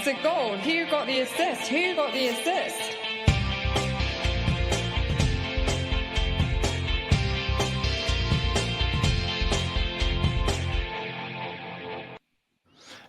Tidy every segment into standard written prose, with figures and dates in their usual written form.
It's a goal. Who got the assist? Who got the assist?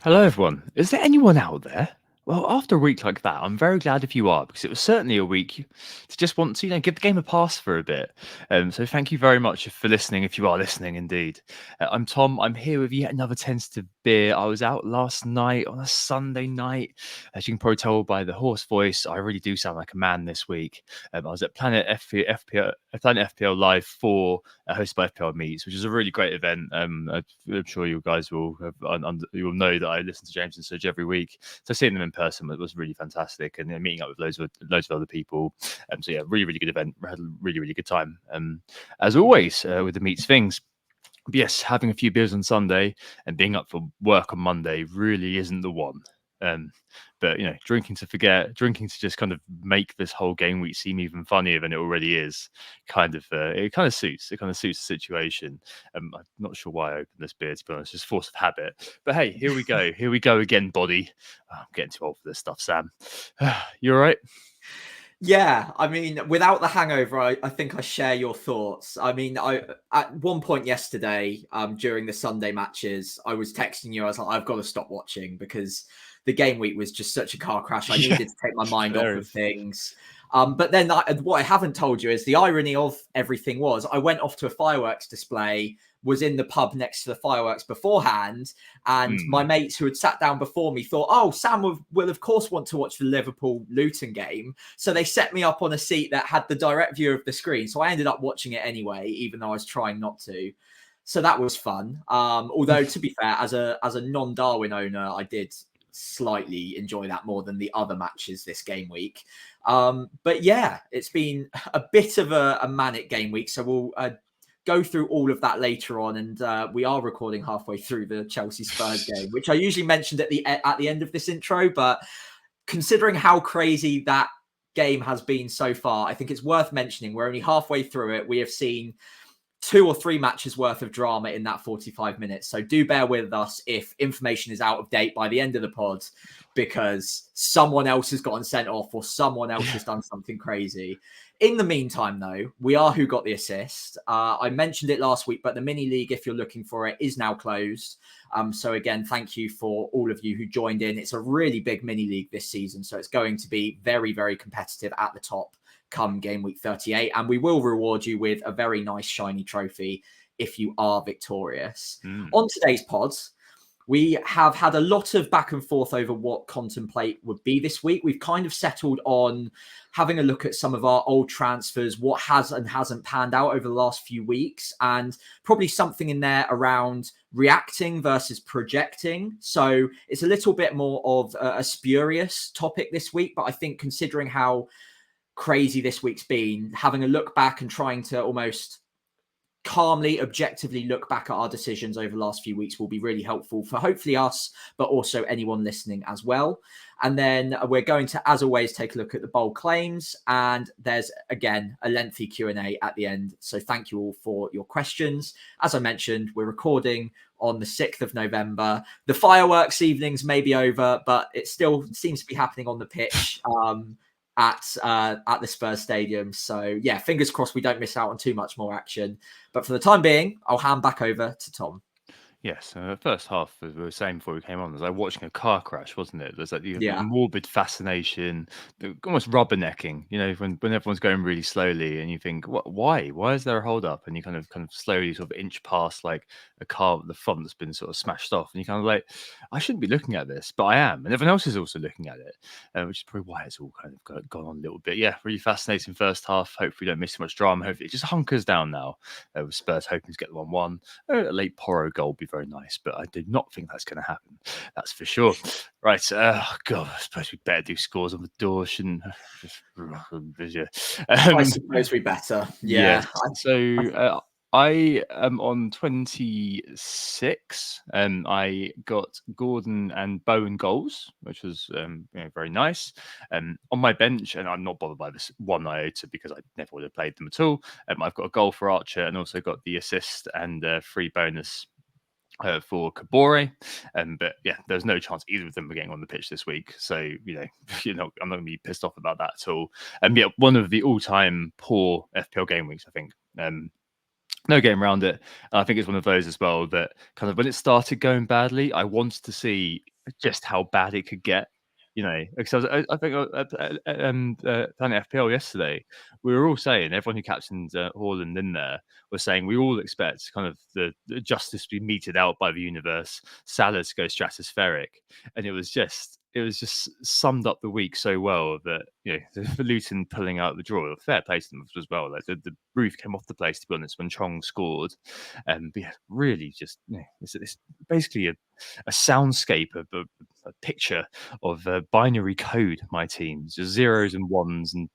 Hello, everyone. Is there anyone out there? Well, after a week like that, I'm very glad if you are, because it was certainly a week to just want to, give the game a pass for a bit. So thank you very much for listening, if you are listening indeed. I'm Tom. I'm here with yet another tentative beer. I was out last night on a Sunday night. As you can probably tell by the hoarse voice, I really do sound like a man this week. I was at Planet FPL Live 4, hosted by FPL Meets, which is a really great event. I'm sure you guys will you will know that I listen to James and Serge every week. So seeing them in person was really fantastic, and meeting up with loads of other people. So yeah, really good event. We had a really good time. As always with the Meets things. But yes, having a few beers on Sunday and being up for work on Monday really isn't the one. But drinking to just kind of make this whole game week seem even funnier than it already is. It kind of suits the situation. I'm not sure why I opened this beer, to be honest, just force of habit. But hey, here we go again, body. Oh, I'm getting too old for this stuff, Sam. You all right? Yeah, I mean, without the hangover, I think I share your thoughts. I mean, I at one point yesterday, during the Sunday matches, I was texting you. I was like, I've got to stop watching because the game week was just such a car crash. I needed to take my mind off of things. But then what I haven't told you is the irony of everything was I went off to a fireworks display, was in the pub next to the fireworks beforehand, and my mates who had sat down before me thought, oh, Sam will of course want to watch the Liverpool-Luton game. So they set me up on a seat that had the direct view of the screen. So I ended up watching it anyway, even though I was trying not to. So that was fun. Although, to be fair, as a non-Darwin owner, I did slightly enjoy that more than the other matches this game week. But yeah, it's been a bit of a manic game week. So we'll go through all of that later on, and we are recording halfway through the Chelsea Spurs game, which I usually mentioned at the end of this intro. But considering how crazy that game has been so far, I think it's worth mentioning. We're only halfway through it. We have seen 2 or 3 matches worth of drama in that 45 minutes. So do bear with us if information is out of date by the end of the pod, because someone else has gotten sent off or someone else has done something crazy. In the meantime, though, we are Who Got the Assist. I mentioned it last week, but the mini league, if you're looking for it, is now closed. So again, thank you for all of you who joined in. It's a really big mini league this season, so it's going to be very, very competitive at the top come game week 38, and we will reward you with a very nice shiny trophy if you are victorious. On today's pods, we have had a lot of back and forth over what Contemplate would be this week. We've kind of settled on having a look at some of our old transfers, what has and hasn't panned out over the last few weeks, and probably something in there around reacting versus projecting. So it's a little bit more of a spurious topic this week, but I think considering how crazy this week's been, having a look back and trying to almost calmly, objectively look back at our decisions over the last few weeks will be really helpful for hopefully us, but also anyone listening as well. And then we're going to, as always, take a look at the bold claims, and there's again a lengthy Q&A at the end. So thank you all for your questions. As I mentioned, we're recording on the 6th of November. The fireworks evenings may be over, but it still seems to be happening on the pitch. At the Spurs Stadium. So yeah, fingers crossed we don't miss out on too much more action. But for the time being, I'll hand back over to Tom. Yes, the first half, as we were saying before we came on, was like watching a car crash, wasn't it? There's like the morbid fascination, almost rubbernecking. When everyone's going really slowly, and you think, "What? Why? Why is there a hold up?" And you kind of slowly sort of inch past like a car at the front that's been sort of smashed off, and you kind of like, "I shouldn't be looking at this, but I am," and everyone else is also looking at it, which is probably why it's all kind of gone on a little bit. Yeah, really fascinating first half. Hopefully, we don't miss too much drama. Hopefully, it just hunkers down now. With Spurs hoping to get the 1-1. A late Porro goal would be very nice, but I did not think that's going to happen. That's for sure. Right. God, I suppose we better do scores on the door, shouldn't I suppose we better. Yeah. So I am on 26. I got Gordon and Bowen goals, which was very nice. On my bench, and I'm not bothered by this one iota because I never would have played them at all. I've got a goal for Archer and also got the assist and free bonus for Kabore, but yeah, there's no chance either of them were getting on the pitch this week. So I'm not going to be pissed off about that at all. And yeah, one of the all-time poor FPL game weeks, I think. No game around it. And I think it's one of those as well that kind of when it started going badly, I wanted to see just how bad it could get. Because I think Planet FPL yesterday, we were all saying, everyone who captained Haaland in there was saying we all expect kind of the justice to be meted out by the universe, Salah to go stratospheric, and it was just summed up the week so well that the Luton pulling out the draw, fair play to them as well. Like the roof came off the place, to be honest, when Chong scored, but yeah, really just it's basically a soundscape of a picture of binary code. My teams, just zeros and ones and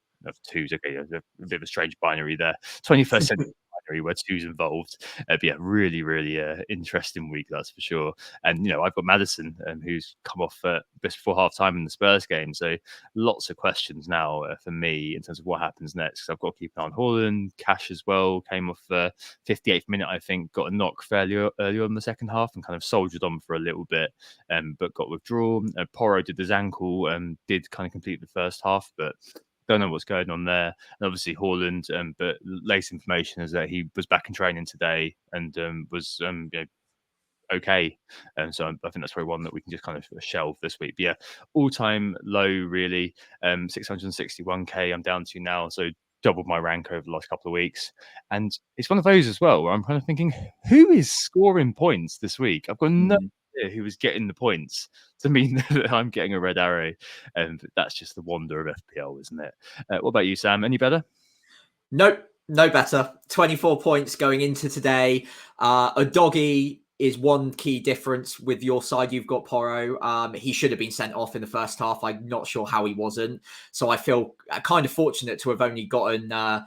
twos. Okay, a bit of a strange binary there. 21st century binary where two's involved. But yeah, really, really interesting week, that's for sure. And I've got Madison, who's come off just before half time in the Spurs game, so lots of questions now for me in terms of what happens next. Because I've got to keep an eye on Haaland. Cash as well came off 58th minute, I think, got a knock fairly early on in the second half and kind of soldiered on for a little bit, but got withdrawn. Porro did his ankle and did kind of complete the first half, but don't know what's going on there. And obviously Haaland, but latest information is that he was back in training today and was okay. And so I think that's probably one that we can just kind of shelve this week. But yeah, all-time low, really. 661k I'm down to now, so doubled my rank over the last couple of weeks. And it's one of those as well where I'm kind of thinking, who is scoring points this week? I've got no idea who is getting the points to mean that I'm getting a red arrow. And that's just the wonder of FPL, isn't it? What about you, Sam? Any better? Nope, no better. 24 points going into today. A doggy is one key difference with your side. You've got Porro. He should have been sent off in the first half. I'm not sure how he wasn't. So I feel kind of fortunate to have only gotten a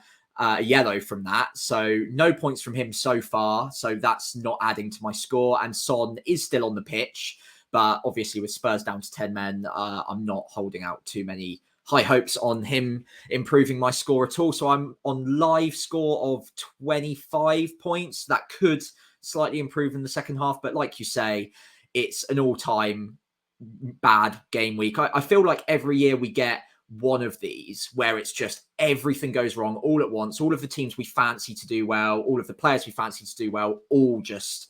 yellow from that. So no points from him so far. So that's not adding to my score. And Son is still on the pitch. But obviously with Spurs down to 10 men, I'm not holding out too many high hopes on him improving my score at all. So I'm on live score of 25 points. That could slightly improve in the second half. But like you say, it's an all-time bad game week. I feel like every year we get one of these where it's just everything goes wrong all at once. All of the teams we fancy to do well, all of the players we fancy to do well, all just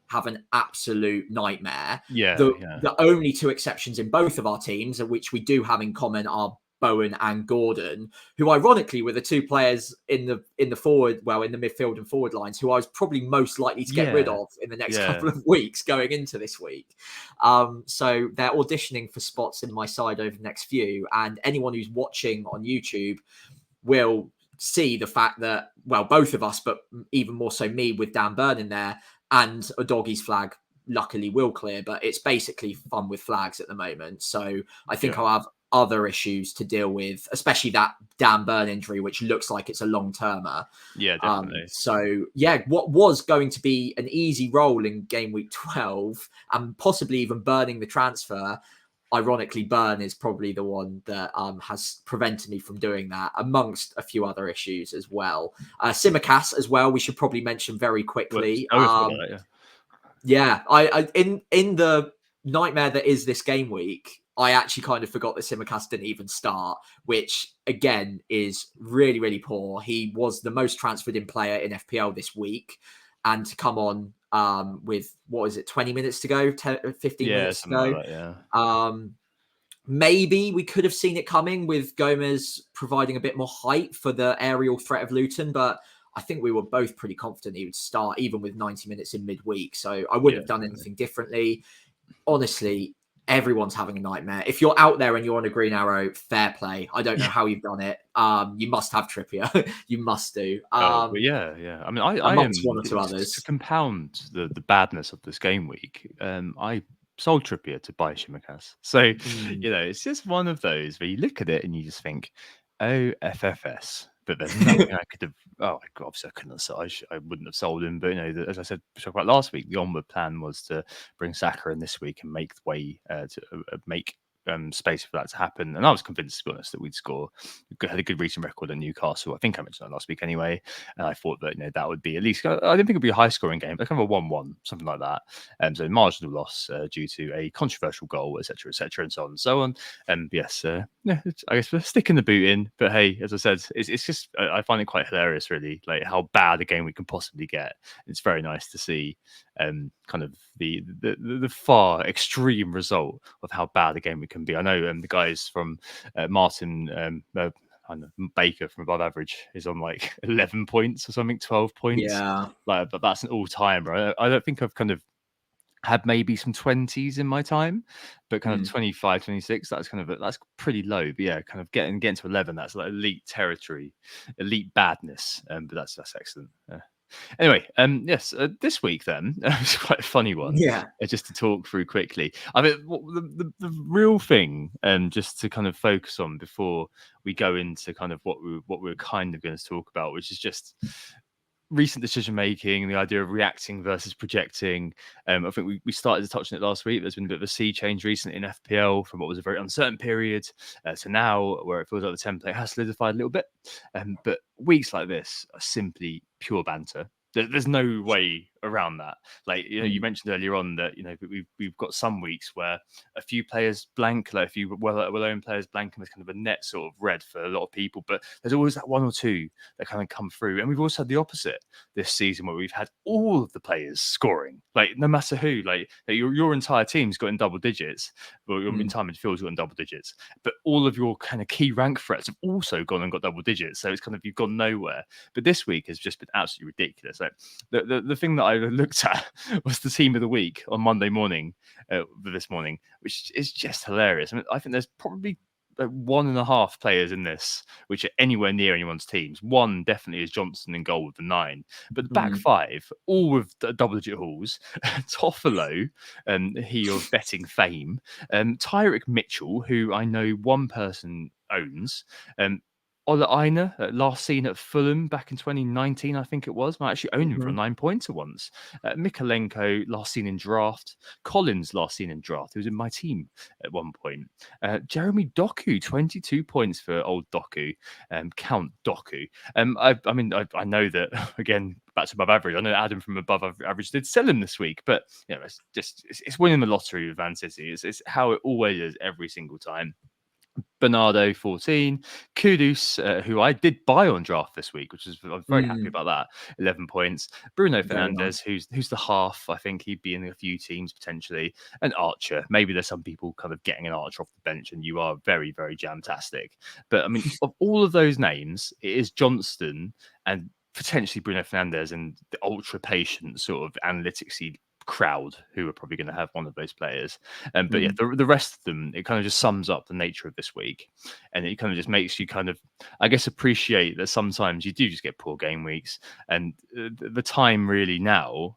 have an absolute nightmare. The only two exceptions in both of our teams, which we do have in common, are Bowen and Gordon, who ironically were the two players in the midfield and forward lines who I was probably most likely to get rid of in the next couple of weeks going into this week. So they're auditioning for spots in my side over the next few, and anyone who's watching on YouTube will see the fact that, well, both of us, but even more so me with Dan Burn in there, and a doggy's flag luckily will clear, but it's basically fun with flags at the moment. So I think I'll have other issues to deal with, especially that Dan Burn injury, which looks like it's a long-termer. Yeah, definitely. So yeah, what was going to be an easy role in game week 12 and possibly even burning the transfer, ironically, Burn is probably the one that has prevented me from doing that, amongst a few other issues as well. Simicast as well, we should probably mention very quickly. I in the nightmare that is this game week, I actually kind of forgot that Simicast didn't even start, which again is really, really poor. He was the most transferred in player in FPL this week, and to come on with, what is it, 20 minutes to go, 15 minutes to go. Like that, maybe we could have seen it coming with Gomez providing a bit more height for the aerial threat of Luton, but I think we were both pretty confident he would start even with 90 minutes in midweek. So I wouldn't have done anything differently. Honestly, everyone's having a nightmare. If you're out there and you're on a green arrow, fair play. I don't know how you've done it. You must have Trippier. You must do. I mean, I am one or two others to compound the badness of this game week. I sold Trippier to buy Simicast. So it's just one of those where you look at it and you just think, oh, FFS. But there's nothing I could have. Oh, obviously I couldn't have sold. I wouldn't have sold him. But as I said, talked about last week, the onward plan was to bring Saka in this week and make the way to make space for that to happen. And I was convinced, to be honest, that we'd score. We had a good recent record at Newcastle. I think I mentioned that last week anyway. And I thought that that would be at least. I didn't think it'd be a high scoring game, but kind of a 1-1, something like that. So marginal loss due to a controversial goal, etc., and so on and so on. And yes, I guess we're sticking the boot in. But hey, as I said, it's just I find it quite hilarious, really, like how bad a game we can possibly get. It's very nice to see kind of the far extreme result of how bad a game it can be. I know the guys from Martin Baker from Above Average is on like 11 points or something, 12 points. Yeah. But that's an all-timer. I don't think I've kind of had maybe some 20s in my time, but kind of 25, 26, that's pretty low. But yeah, kind of getting to 11, that's like elite territory, elite badness. But that's excellent. Anyway, yes, this week then it's quite a funny one. Yeah. Just to talk through quickly. I mean, the real thing, just to kind of focus on before we go into kind of what we're kind of going to talk about, which is just recent decision making, the idea of reacting versus projecting. I think we started to touch on it last week. There's been a bit of a sea change recently in FPL from what was a very uncertain period to now where it feels like the template has solidified a little bit. But weeks like this are simply pure banter. There's no way around that. Like you mentioned earlier on that we've got some weeks where a few players blank, like a few well-known players blank, and there's kind of a net sort of red for a lot of people. But there's always that one or two that kind of come through, and we've also had the opposite this season where we've had all of the players scoring, like no matter who, like your entire team's got in double digits, or your entire midfield's got in double digits, but all of your kind of key rank threats have also gone and got double digits. So it's kind of you've gone nowhere. But this week has just been absolutely ridiculous. Like the thing that I looked at was the team of the week on Monday morning, this morning, which is just hilarious. I mean, I think there's probably 1.5 players in this which are anywhere near anyone's teams. One definitely is Johnson in goal with the 9, but the back 5 all with double-digit hauls. Toffolo, he of betting fame, Tyrick Mitchell, who I know one person owns, Ola Aina, last seen at Fulham back in 2019, I think it was. I actually owned him for a 9-pointer once. Mikalenko, last seen in draft. Collins, last seen in draft. He was in my team at one point. Jeremy Doku, 22 points for old Doku. Count Doku. I know that, again, back to above average. I know Adam from above average did sell him this week, but it's winning the lottery with Van City. It's how it always is every single time. Bernardo 14, Kudus, who I did buy on draft this week, which is I'm very happy about that. 11 points. Bruno Fernandes, who's the half. I think he'd be in a few teams potentially. And Archer. Maybe there's some people kind of getting an Archer off the bench, and you are very, very jamtastic. But I mean, of all of those names, it is Johnston and potentially Bruno Fernandes and the ultra patient sort of analyticsy crowd who are probably going to have one of those players. But yeah, the rest of them, it kind of just sums up the nature of this week, and it kind of just makes you kind of, I guess, appreciate that sometimes you do just get poor game weeks, and the time really now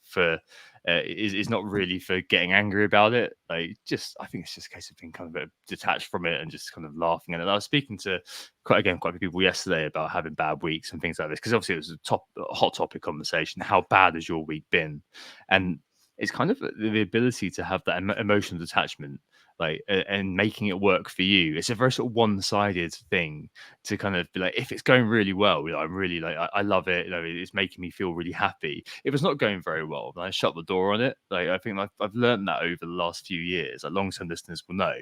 for is not really for getting angry about it. Like, I think it's just a case of being kind of a bit detached from it and just kind of laughing at it. I was speaking to quite a few people yesterday about having bad weeks and things like this, because obviously it was a hot topic conversation. How bad has your week been? And it's kind of the ability to have that emotional detachment, like, and making it work for you. It's a very sort of one-sided thing to kind of be like, if it's going really well, I'm really like, I love it. It's making me feel really happy. If it's not going very well, then I shut the door on it. Like, I think I've learned that over the last few years. Like, long-term listeners will know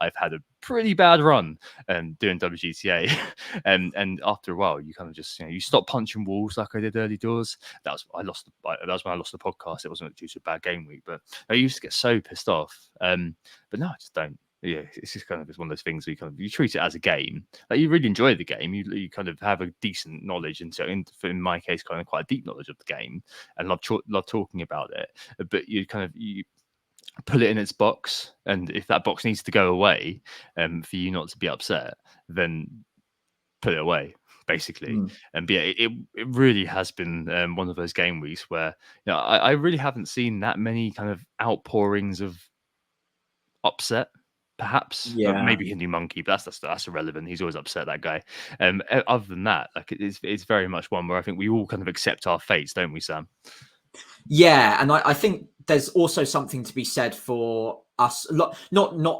I've had a pretty bad run doing WGTA, and after a while, you kind of just you stop punching walls like I did early doors. That was when I lost the podcast. It wasn't due to a bad game week, but I used to get so pissed off. But no, I just don't. Yeah, it's just kind of one of those things where you treat it as a game. Like, you really enjoy the game. You kind of have a decent knowledge, and so in my case, kind of quite a deep knowledge of the game, and love talking about it. But you put it in its box, and if that box needs to go away, for you not to be upset, then put it away, basically. And yeah, it really has been one of those game weeks where I really haven't seen that many kind of outpourings of upset, perhaps. Maybe Hindu Monkey, but that's irrelevant. He's always upset, that guy. Other than that, like, it's very much one where I think we all kind of accept our fates, don't we, Sam? Yeah, and I think there's also something to be said for us, not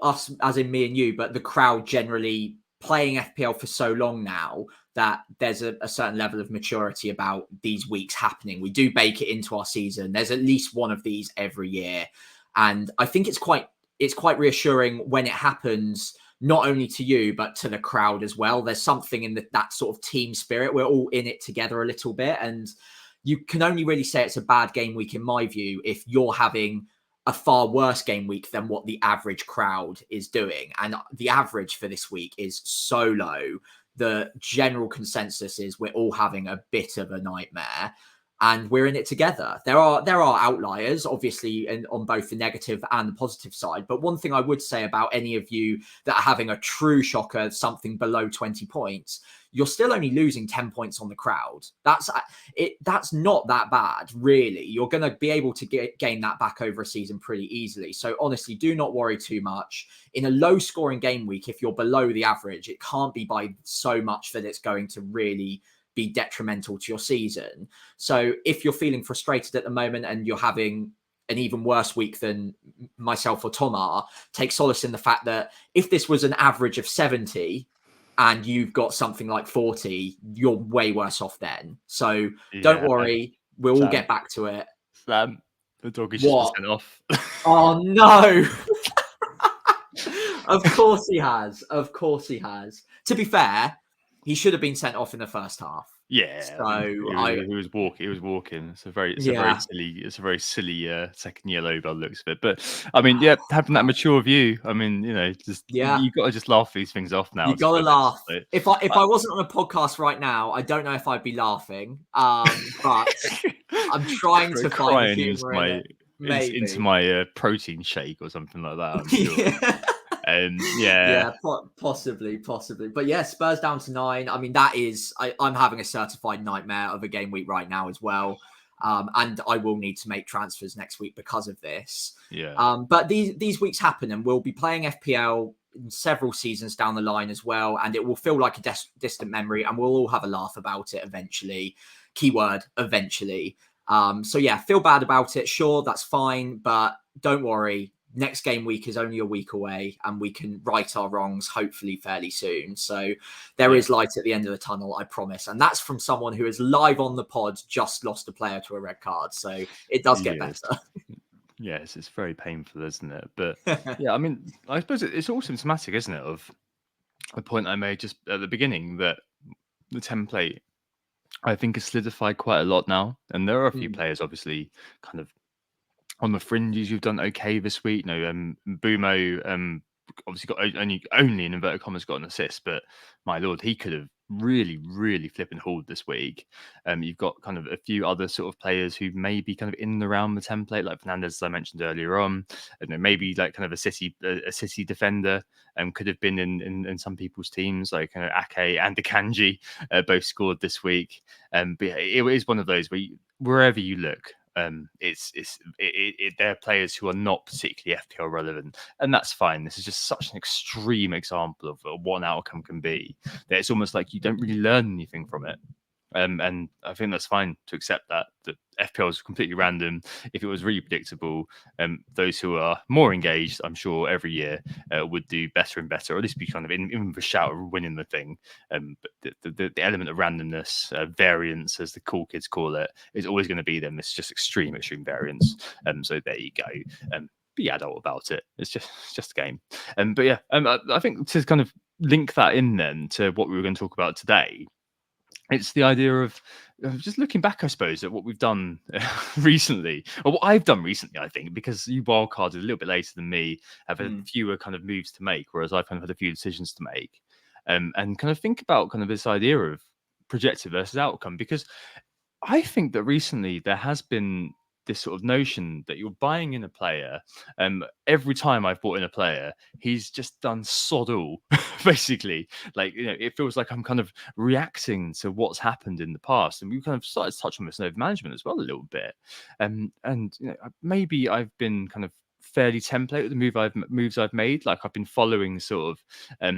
us as in me and you, but the crowd generally playing FPL for so long now that there's a certain level of maturity about these weeks happening. We do bake it into our season. There's at least one of these every year. And I think it's quite reassuring when it happens, not only to you, but to the crowd as well. There's something in that sort of team spirit. We're all in it together a little bit. And you can only really say it's a bad game week, in my view, if you're having a far worse game week than what the average crowd is doing. And the average for this week is so low. The general consensus is we're all having a bit of a nightmare, and we're in it together. There are outliers, obviously, on both the negative and the positive side. But one thing I would say about any of you that are having a true shocker, something below 20 points, you're still only losing 10 points on the crowd. That's not that bad, really. You're going to be able to gain that back over a season pretty easily. So honestly, do not worry too much. In a low scoring game week, if you're below the average, it can't be by so much that it's going to really be detrimental to your season. So if you're feeling frustrated at the moment and you're having an even worse week than myself or Tom are, take solace in the fact that if this was an average of 70 and you've got something like 40, you're way worse off then. So don't worry, we'll all get back to it. Sam, the dog is just been sent off. Oh no. Of course he has. Of course he has. To be fair, he should have been sent off in the first half. Yeah, So he was walking. It's a very silly second yellow by the looks of it. But I mean, yeah, having that mature view, I mean, you've got to just laugh these things off now. You got to laugh. If I wasn't on a podcast right now, I don't know if I'd be laughing. But I'm trying to find the humor into my protein shake or something like that. I'm sure. Yeah, possibly. But yeah, Spurs down to 9. I mean, that is, I'm having a certified nightmare of a game week right now as well. And I will need to make transfers next week because of this. Yeah. But these weeks happen, and we'll be playing FPL in several seasons down the line as well. And it will feel like a distant memory, and we'll all have a laugh about it eventually. Keyword, eventually. So yeah, feel bad about it. Sure, that's fine. But don't worry. Next game week is only a week away, and we can right our wrongs hopefully fairly soon. So there is light at the end of the tunnel, I promise. And that's from someone who is live on the pod, just lost a player to a red card. So it does get better. Yes, it's very painful, isn't it? But yeah, I mean, I suppose it's all symptomatic, isn't it, of the point I made just at the beginning, that the template, I think, has solidified quite a lot now. And there are a few players, obviously, kind of on the fringes who've done okay this week. Bumo obviously got only in inverted commas got an assist, but my lord, he could have really flipping hauled this week. You've got kind of a few other sort of players who may be kind of in and around the template, like Fernandez, as I mentioned earlier on. Maybe like kind of a City defender could have been in some people's teams, like kind of Ake and Akanji both scored this week. But yeah, it is one of those where wherever you look, they're players who are not particularly FPL relevant, and that's fine. This is just such an extreme example of what an outcome can be that it's almost like you don't really learn anything from it. And I think that's fine to accept that FPL is completely random. If it was really predictable, those who are more engaged, I'm sure every year would do better and better, or at least be kind of in the shout of winning the thing. But the element of randomness, variance, as the cool kids call it, is always going to be them. It's just extreme variance. So there you go. Be adult about it. It's just a game. But yeah, I think to kind of link that in then to what we were going to talk about today, it's the idea of just looking back, I suppose, at what we've done recently, or what I've done recently, I think, because you wildcarded a little bit later than me, have had fewer kind of moves to make, whereas I've kind of had a few decisions to make, and kind of think about kind of this idea of projected versus outcome, because I think that recently there has been this sort of notion that you're buying in a player. Every time I've bought in a player, he's just done sod all, basically. Like, it feels like I'm kind of reacting to what's happened in the past. And we kind of started to touch on this in management as well a little bit. And maybe I've been kind of fairly template with the moves I've made. Like, I've been following sort of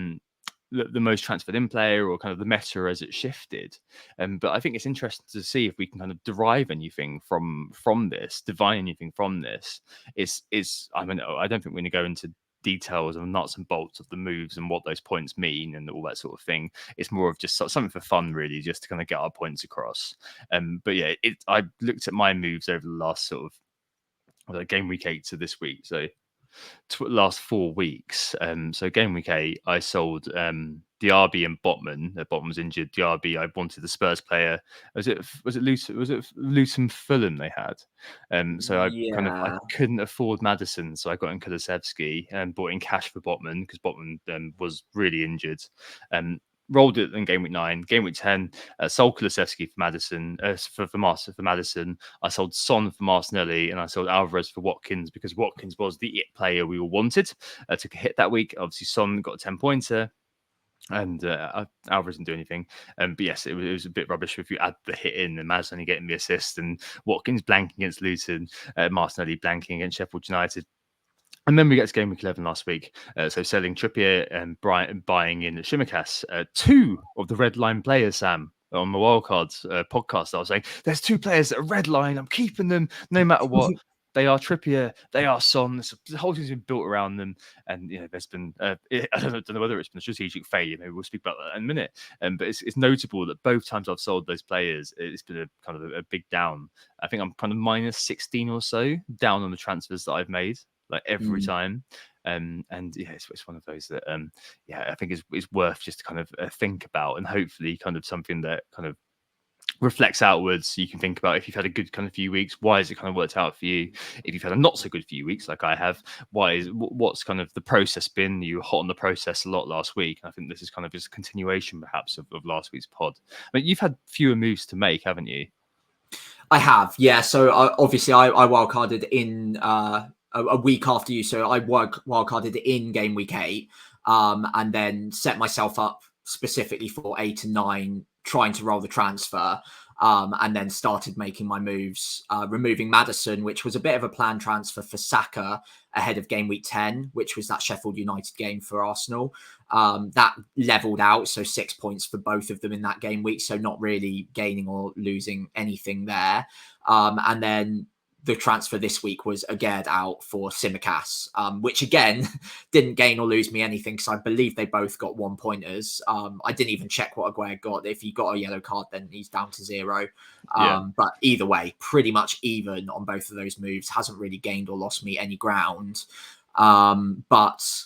the most transferred in player or kind of the meta as it shifted. But I think it's interesting to see if we can kind of derive anything from this, divine anything from this. Is I mean, I don't think we're going to go into details of nuts and bolts of the moves and what those points mean and all that sort of thing. It's more of just something for fun, really, just to kind of get our points across. But yeah, I looked at my moves over the last sort of game week 8 to this week. So last 4 weeks. So game week 8, I sold Diaby and Botman. Botman was injured. Diaby, I wanted the Spurs player. Was it Luton Fulham they had? So I couldn't afford Maddison, so I got in Kulusevski and bought in cash for Botman because Botman was really injured. Rolled it in game week 9. Game week 10, sold Kulusevski for Maddison, for Maddison. I sold Son for Martinelli, and I sold Alvarez for Watkins because Watkins was the it player we all wanted to hit that week. Obviously, Son got a 10-pointer. And Alvarez didn't do anything. But yes, it was a bit rubbish if you add the hit in and Maddison only getting the assist and Watkins blanking against Luton, Martinelli blanking against Sheffield United. And then we get to game week 11 last week. So selling Trippier and buying in Shimikas, 2 of the red line players, Sam, on the Wildcards podcast. I was saying, there's 2 players that are red line. I'm keeping them no matter what. They are Trippier, they are Son. The whole thing's been built around them. And, there's been, I don't know whether it's been a strategic failure. Maybe we'll speak about that in a minute. But it's notable that both times I've sold those players, it's been a kind of a big down. I think I'm kind of minus 16 or so down on the transfers that I've made. Like every time. And yeah, it's one of those that I think is worth just to kind of think about, and hopefully kind of something that kind of reflects outwards. So you can think about if you've had a good kind of few weeks, why has it kind of worked out for you? If you've had a not so good few weeks like I have, what's kind of the process been? You were hot on the process a lot last week. I think this is kind of just a continuation perhaps of last week's pod. I mean, you've had fewer moves to make, haven't you? I have, yeah. So obviously I wildcarded in a week after you. So I wildcarded in game week 8 and then set myself up specifically for 8 and 9, trying to roll the transfer. And then started making my moves, removing Maddison, which was a bit of a planned transfer for Saka ahead of game week 10, which was that Sheffield United game for Arsenal. That leveled out, so 6 points for both of them in that game week, so not really gaining or losing anything there. And then the transfer this week was Aguerd out for Tsimikas, which again didn't gain or lose me anything because I believe they both got 1-pointers. I didn't even check what Aguerd got. If he got a yellow card, then he's down to 0. But either way, pretty much even on both of those moves. Hasn't really gained or lost me any ground. But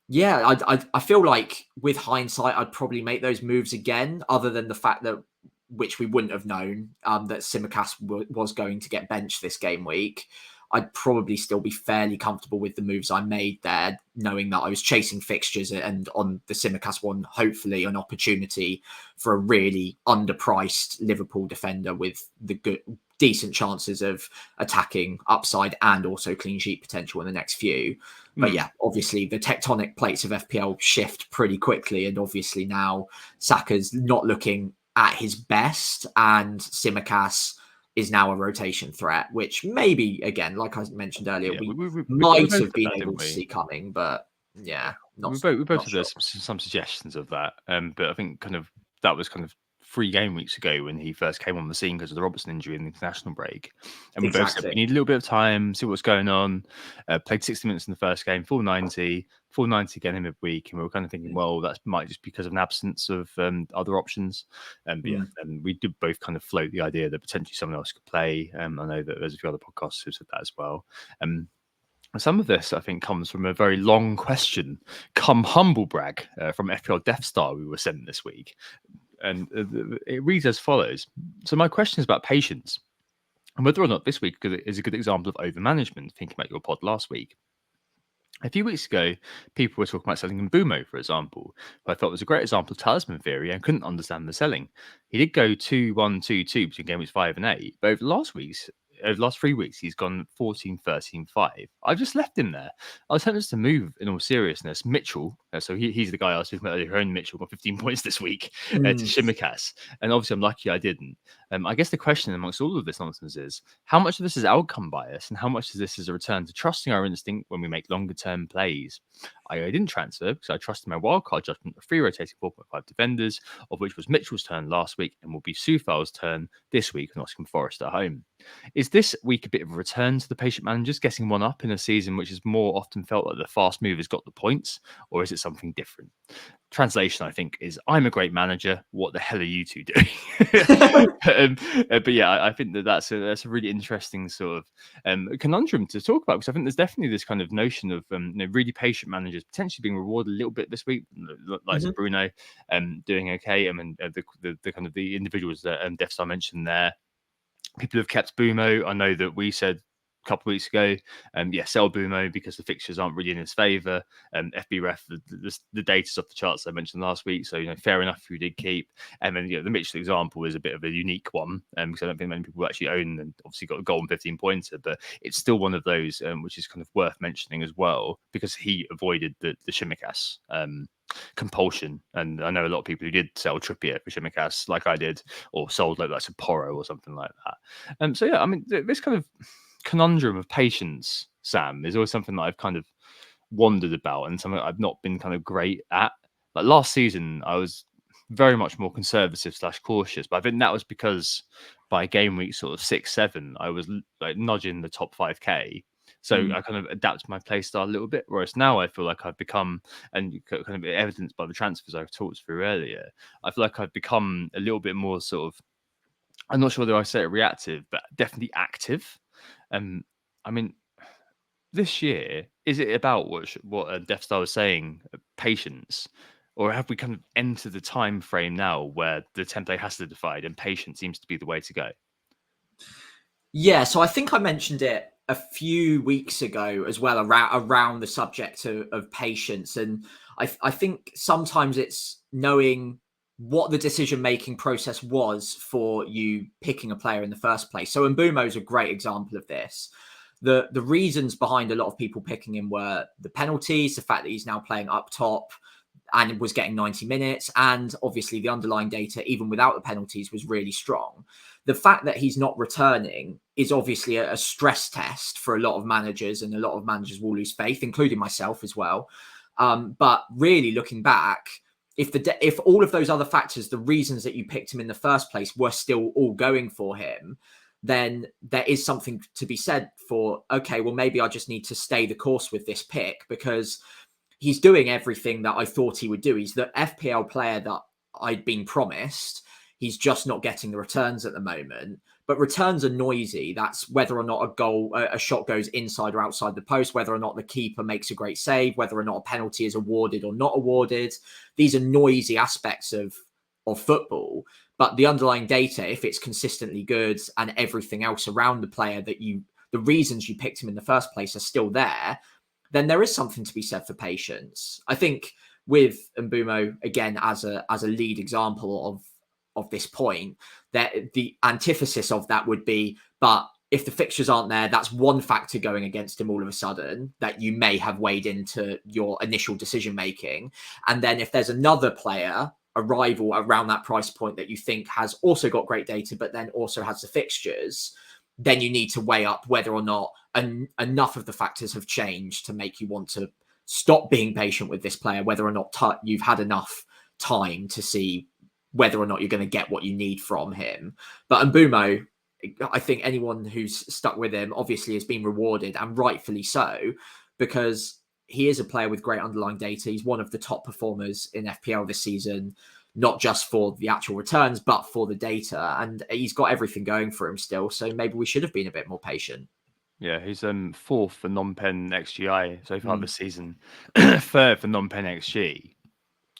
yeah, I feel like with hindsight, I'd probably make those moves again, other than the fact that, which we wouldn't have known, that Tsimikas was going to get benched this game week. I'd probably still be fairly comfortable with the moves I made there, knowing that I was chasing fixtures and on the Tsimikas one, hopefully an opportunity for a really underpriced Liverpool defender with the decent chances of attacking upside and also clean sheet potential in the next few. But yeah, obviously the tectonic plates of FPL shift pretty quickly. And obviously now Saka's not looking at his best, and Tsimikas is now a rotation threat, which maybe, again, like I mentioned earlier, we might have been able to see coming, but yeah. We both had some suggestions of that, but I think kind of that was kind of 3 game weeks ago when he first came on the scene because of the Robertson injury in the international break. And we both said we need a little bit of time, see what's going on. Played 60 minutes in the first game, full 90 again in midweek. And we were kind of thinking, well, that might just because of an absence of other options. But yeah, we did both kind of float the idea that potentially someone else could play. I know that there's a few other podcasts who said that as well. Some of this, I think, comes from a very long question, come humble brag, from FPL Death Star we were sent this week. And it reads as follows. So my question is about patience and whether or not this week is a good example of over-management, thinking about your pod last week. A few weeks ago, people were talking about selling Mbumo, for example, who I thought was a great example of talisman theory and couldn't understand the selling. He did go 2-1-2-2 between game weeks 5 and 8, but over the last 3 weeks, he's gone 14, 13, 5. I've just left him there. I was tempted to move, in all seriousness, Mitchell. So he's the guy I was talking about earlier. Mitchell got 15 points this week to Shimikas. And obviously, I'm lucky I didn't. I guess the question amongst all of this nonsense is, how much of this is outcome bias and how much of this is a return to trusting our instinct when we make longer term plays? I didn't transfer because I trusted my wildcard judgment of 3 rotating 4.5 defenders, of which was Mitchell's turn last week and will be Soufal's turn this week with Nottingham Forest at home. Is this week a bit of a return to the patient managers, getting one up in a season which has more often felt like the fast movers got the points, or is it something different? Translation, I think, is I'm a great manager. What the hell are you two doing? But yeah, I think that's a really interesting sort of conundrum to talk about, because I think there's definitely this kind of notion of really patient managers potentially being rewarded a little bit this week, like Bruno doing okay. I mean, the kind of the individuals that Defstar mentioned there. People have kept Bumo. I know that we said a couple of weeks ago, sell Bumo because the fixtures aren't really in his favour. FBref, the data's off the charts I mentioned last week, so fair enough if you did keep. And then the Mitchell example is a bit of a unique one because I don't think many people actually own and obviously got a goal and 15 pointer, but it's still one of those which is kind of worth mentioning as well because he avoided the Shimikas compulsion, and I know a lot of people who did sell Trippier for Shimikas like I did, or sold like that's a Porro or something like that. So yeah, I mean this kind of conundrum of patience, Sam, is always something that I've kind of wondered about and something I've not been kind of great at. Like last season I was very much more conservative / cautious, but I think that was because by game week sort of 6-7 I was like nudging the top 5k. So I kind of adapted my play style a little bit, whereas now I feel like I've become, and kind of evidenced by the transfers I've talked through earlier, I feel like I've become a little bit more sort of, I'm not sure whether I say it reactive, but definitely active. I mean, this year, is it about what Death Star was saying, patience? Or have we kind of entered the time frame now where the template has to divide and patience seems to be the way to go? Yeah, so I think I mentioned it a few weeks ago as well around the subject of patience, and I think sometimes it's knowing what the decision making process was for you picking a player in the first place. So Mbumo is a great example of this. The reasons behind a lot of people picking him were the penalties, the fact that he's now playing up top and was getting 90 minutes, and obviously the underlying data, even without the penalties, was really strong. The fact that he's not returning is obviously a stress test for a lot of managers, and a lot of managers will lose faith, including myself as well. But really looking back, if all of those other factors, the reasons that you picked him in the first place, were still all going for him, then there is something to be said for, okay, well, maybe I just need to stay the course with this pick because he's doing everything that I thought he would do. He's the FPL player that I'd been promised. He's just not getting the returns at the moment. But returns are noisy. That's whether or not a shot goes inside or outside the post, whether or not the keeper makes a great save, whether or not a penalty is awarded or not awarded. These are noisy aspects of football. But the underlying data, if it's consistently good and everything else around the player the reasons you picked him in the first place are still there, then there is something to be said for patience. I think with Mbumo, again, as a lead example of this point, that the antithesis of that would be, but if the fixtures aren't there, that's one factor going against him all of a sudden that you may have weighed into your initial decision making. And then if there's another player, a rival around that price point that you think has also got great data, but then also has the fixtures, then you need to weigh up whether or not enough of the factors have changed to make you want to stop being patient with this player, whether or not you've had enough time to see whether or not you're going to get what you need from him. But Mbumo, I think anyone who's stuck with him obviously has been rewarded, and rightfully so, because he is a player with great underlying data. He's one of the top performers in FPL this season, not just for the actual returns, but for the data. And he's got everything going for him still. So maybe we should have been a bit more patient. Yeah, he's fourth for non-pen XGI so far this season, third for non-pen XG.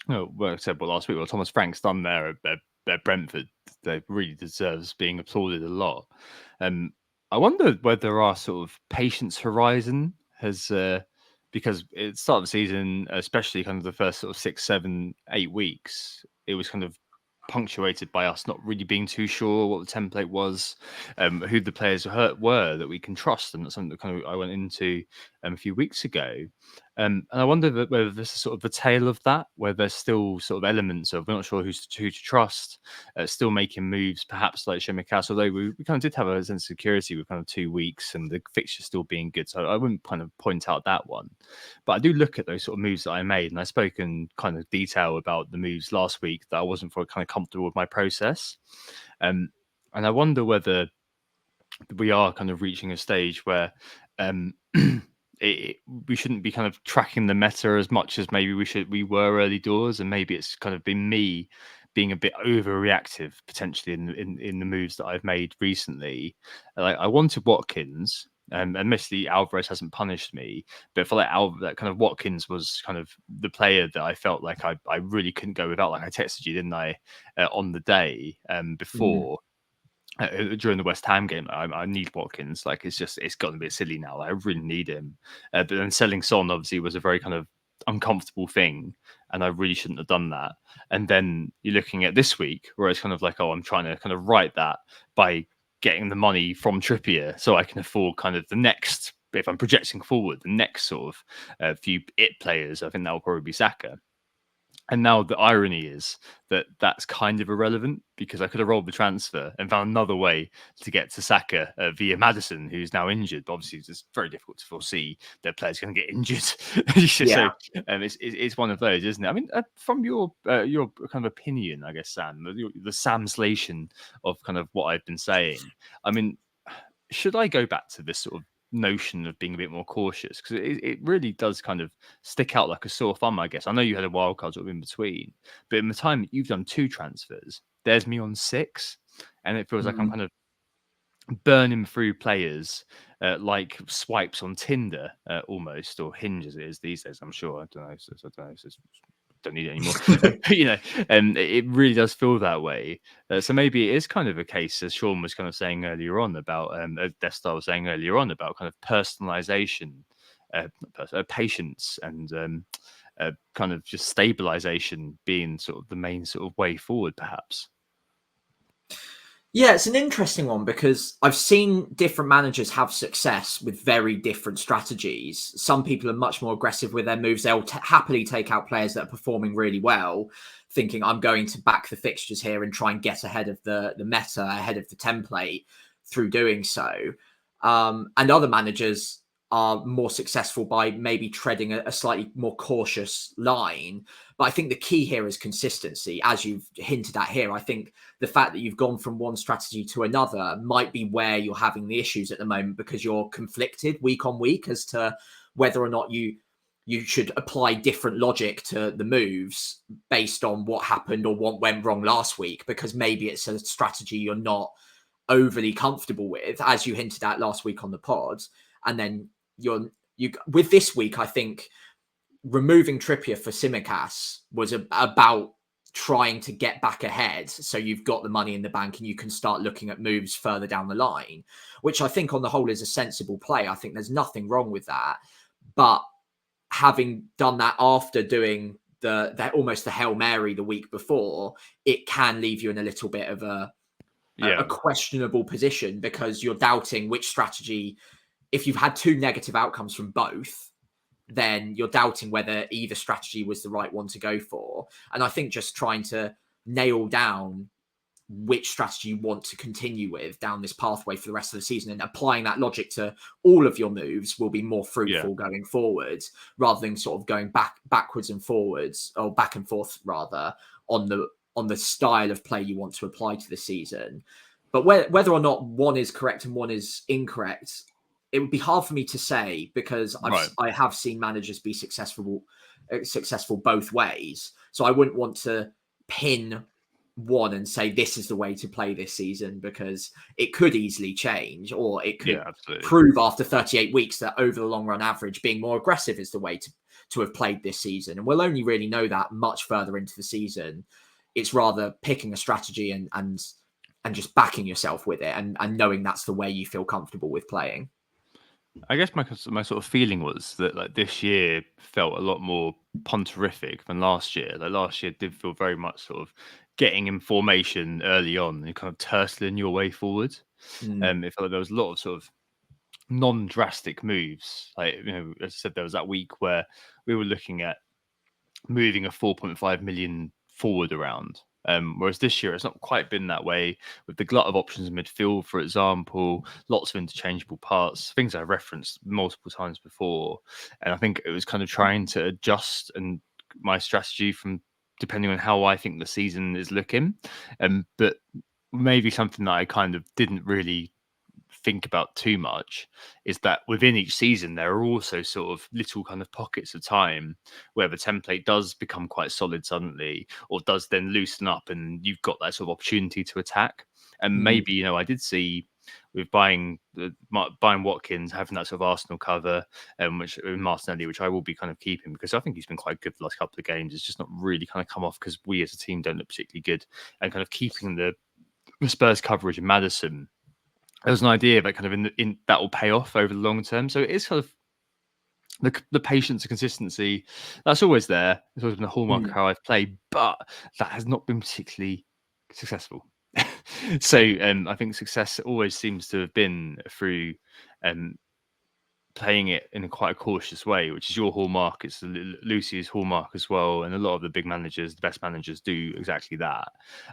Well, I said last week, Thomas Frank's done there at Brentford. They really deserves being applauded a lot. I wonder whether our sort of patience horizon has, because at the start of the season, especially kind of the first sort of 6, 7, 8 weeks, it was kind of punctuated by us not really being too sure what the template was, who the players were that we can trust, and that's something that kind of I went into a few weeks ago. And I wonder whether this is sort of the tail of that, where there's still sort of elements of we're not sure who to trust, still making moves, perhaps like Shemikas, although we kind of did have a sense of security with kind of 2 weeks and the fixture still being good. So I wouldn't kind of point out that one. But I do look at those sort of moves that I made, and I spoke in kind of detail about the moves last week that I wasn't very kind of comfortable with my process. And I wonder whether we are kind of reaching a stage where um, we shouldn't be kind of tracking the meta as much as maybe we were early doors, and maybe it's kind of been me being a bit overreactive potentially in the moves that I've made recently. Like I wanted Watkins. Admittedly, Alvarez hasn't punished me, but I feel like that kind of Watkins was kind of the player that I felt like I really couldn't go without. Like I texted you, didn't I, on the day before, during the West Ham game. I need Watkins. Like it's gotten a bit silly now. Like, I really need him. But then selling Son obviously was a very kind of uncomfortable thing, and I really shouldn't have done that. And then you're looking at this week where it's kind of like, oh, I'm trying to kind of right that by getting the money from Trippier so I can afford kind of the next. If I'm projecting forward, the next sort of few players, I think that will probably be Saka. And now the irony is that that's kind of irrelevant because I could have rolled the transfer and found another way to get to Saka via Madison, who's now injured. But obviously, it's very difficult to foresee that players going to get injured. So it's one of those, isn't it? I mean, from your kind of opinion, I guess, Sam, the Samslation of kind of what I've been saying. I mean, should I go back to this sort of notion of being a bit more cautious, because it really does kind of stick out like a sore thumb, I guess. I know you had a wild card sort of in between, but in the time that you've done 2 transfers, there's me on 6, and it feels like I'm kind of burning through players like swipes on Tinder almost, or Hinge as it is these days. I'm sure. I don't know. Don't need it anymore. But it really does feel that way. So maybe it is kind of a case, as Sean was kind of saying earlier on about, Destar was saying earlier on about kind of personalization, patience, and kind of just stabilization being sort of the main sort of way forward, perhaps. Yeah, it's an interesting one because I've seen different managers have success with very different strategies. Some people are much more aggressive with their moves. They'll happily take out players that are performing really well, thinking I'm going to back the fixtures here and try and get ahead of the meta, ahead of the template through doing so. And other managers are more successful by maybe treading a slightly more cautious line. But I think the key here is consistency, as you've hinted at here. I think the fact that you've gone from one strategy to another might be where you're having the issues at the moment, because you're conflicted week on week as to whether or not you should apply different logic to the moves based on what happened or what went wrong last week, because maybe it's a strategy you're not overly comfortable with, as you hinted at last week on the pod. And then you with this week, I think removing Trippier for Tsimikas was about trying to get back ahead, so you've got the money in the bank and you can start looking at moves further down the line, which I think on the whole is a sensible play. I think there's nothing wrong with that. But having done that after doing the almost the Hail Mary the week before, it can leave you in a little bit of a questionable position, because you're doubting which strategy. If you've had 2 negative outcomes from both, then you're doubting whether either strategy was the right one to go for. And I think just trying to nail down which strategy you want to continue with down this pathway for the rest of the season, and applying that logic to all of your moves, will be more fruitful going forward, rather than sort of going backwards and forwards, or back and forth rather, on the style of play you want to apply to the season. But whether or not one is correct and one is incorrect, it would be hard for me to say, because I have seen managers be successful both ways. So I wouldn't want to pin one and say this is the way to play this season, because it could easily change, or it could prove after 38 weeks that over the long run average, being more aggressive is the way to have played this season. And we'll only really know that much further into the season. It's rather picking a strategy and just backing yourself with it, and knowing that's the way you feel comfortable with playing. I guess my sort of feeling was that like this year felt a lot more ponterific than last year. Like last year did feel very much sort of getting in formation early on and kind of tursling your way forward. It felt like there was a lot of sort of non-drastic moves. Like, as I said, there was that week where we were looking at moving a 4.5 million forward around. Whereas this year, it's not quite been that way with the glut of options in midfield, for example, lots of interchangeable parts, things I referenced multiple times before. And I think it was kind of trying to adjust and my strategy from depending on how I think the season is looking. But maybe something that I kind of didn't really think about too much is that within each season there are also sort of little kind of pockets of time where the template does become quite solid suddenly or does then loosen up and you've got that sort of opportunity to attack. And maybe I did see with buying Watkins having that sort of Arsenal cover, which Martinelli, which I will be kind of keeping because I think he's been quite good for the last couple of games. It's just not really kind of come off because we as a team don't look particularly good, and kind of keeping the Spurs coverage of Maddison. There's an idea that kind of in that will pay off over the long term. So it is kind of the patience and consistency that's always there. It's always been a hallmark of how I've played, but that has not been particularly successful. So I think success always seems to have been through playing it in quite a cautious way, which is your hallmark. It's Lucy's hallmark as well, and a lot of the big managers, the best managers, do exactly that.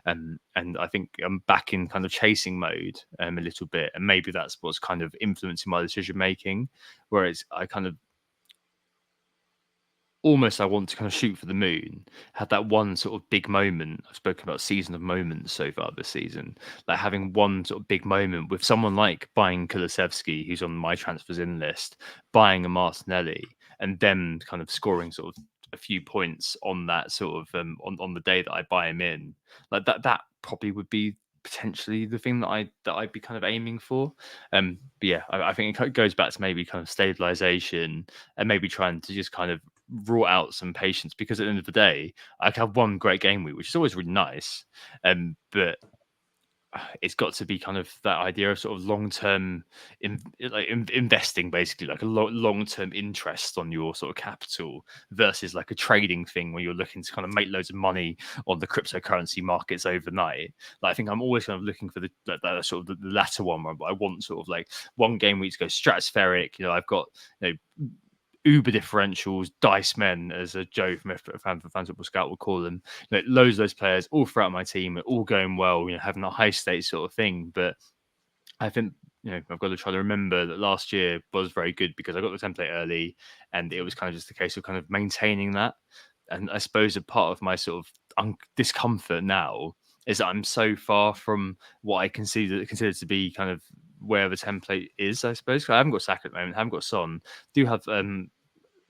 And I think I'm back in kind of chasing mode a little bit, and maybe that's what's kind of influencing my decision making. Whereas I kind of almost I want to kind of shoot for the moon, have that one sort of big moment. I've spoken about season of moments so far this season, like having one sort of big moment with someone like buying Kulusevski, who's on my transfers in list, buying a Martinelli, and then kind of scoring sort of a few points on that sort of on the day that I buy him in, like that probably would be potentially the thing that I'd be kind of aiming for. But yeah, I think it goes back to maybe kind of stabilization and maybe trying to just kind of raw out some patience, because at the end of the day, I can have one great game week, which is always really nice. But it's got to be kind of that idea of sort of long-term investing, basically like a long-term interest on your sort of capital versus like a trading thing where you're looking to kind of make loads of money on the cryptocurrency markets overnight. Like, I think I'm always kind of looking for the sort of the latter one where I want sort of like one game week to go stratospheric. I've got uber differentials, dice men, as a Joe from Fans Football Scout would call them. Loads of those players all throughout my team, all going well, having a high state sort of thing. But I think I've got to try to remember that last year was very good because I got the template early, and it was kind of just a case of kind of maintaining that. And I suppose a part of my sort of discomfort now is that I'm so far from what I consider to be kind of where the template is, I suppose. I haven't got Saka at the moment, I haven't got Son, do have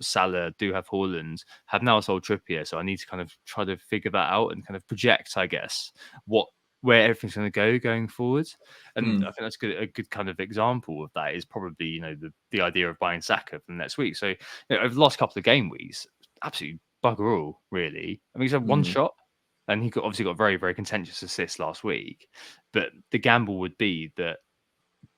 Salah, do have Haaland, have now sold Trippier, so I need to kind of try to figure that out and kind of project, I guess, where everything's going to going forward. And I think that's a good kind of example of that is probably the idea of buying Saka from next week. So over the last couple of game weeks, absolutely bugger all, really. I mean, he's had one shot, and he obviously got very, very contentious assist last week. But the gamble would be that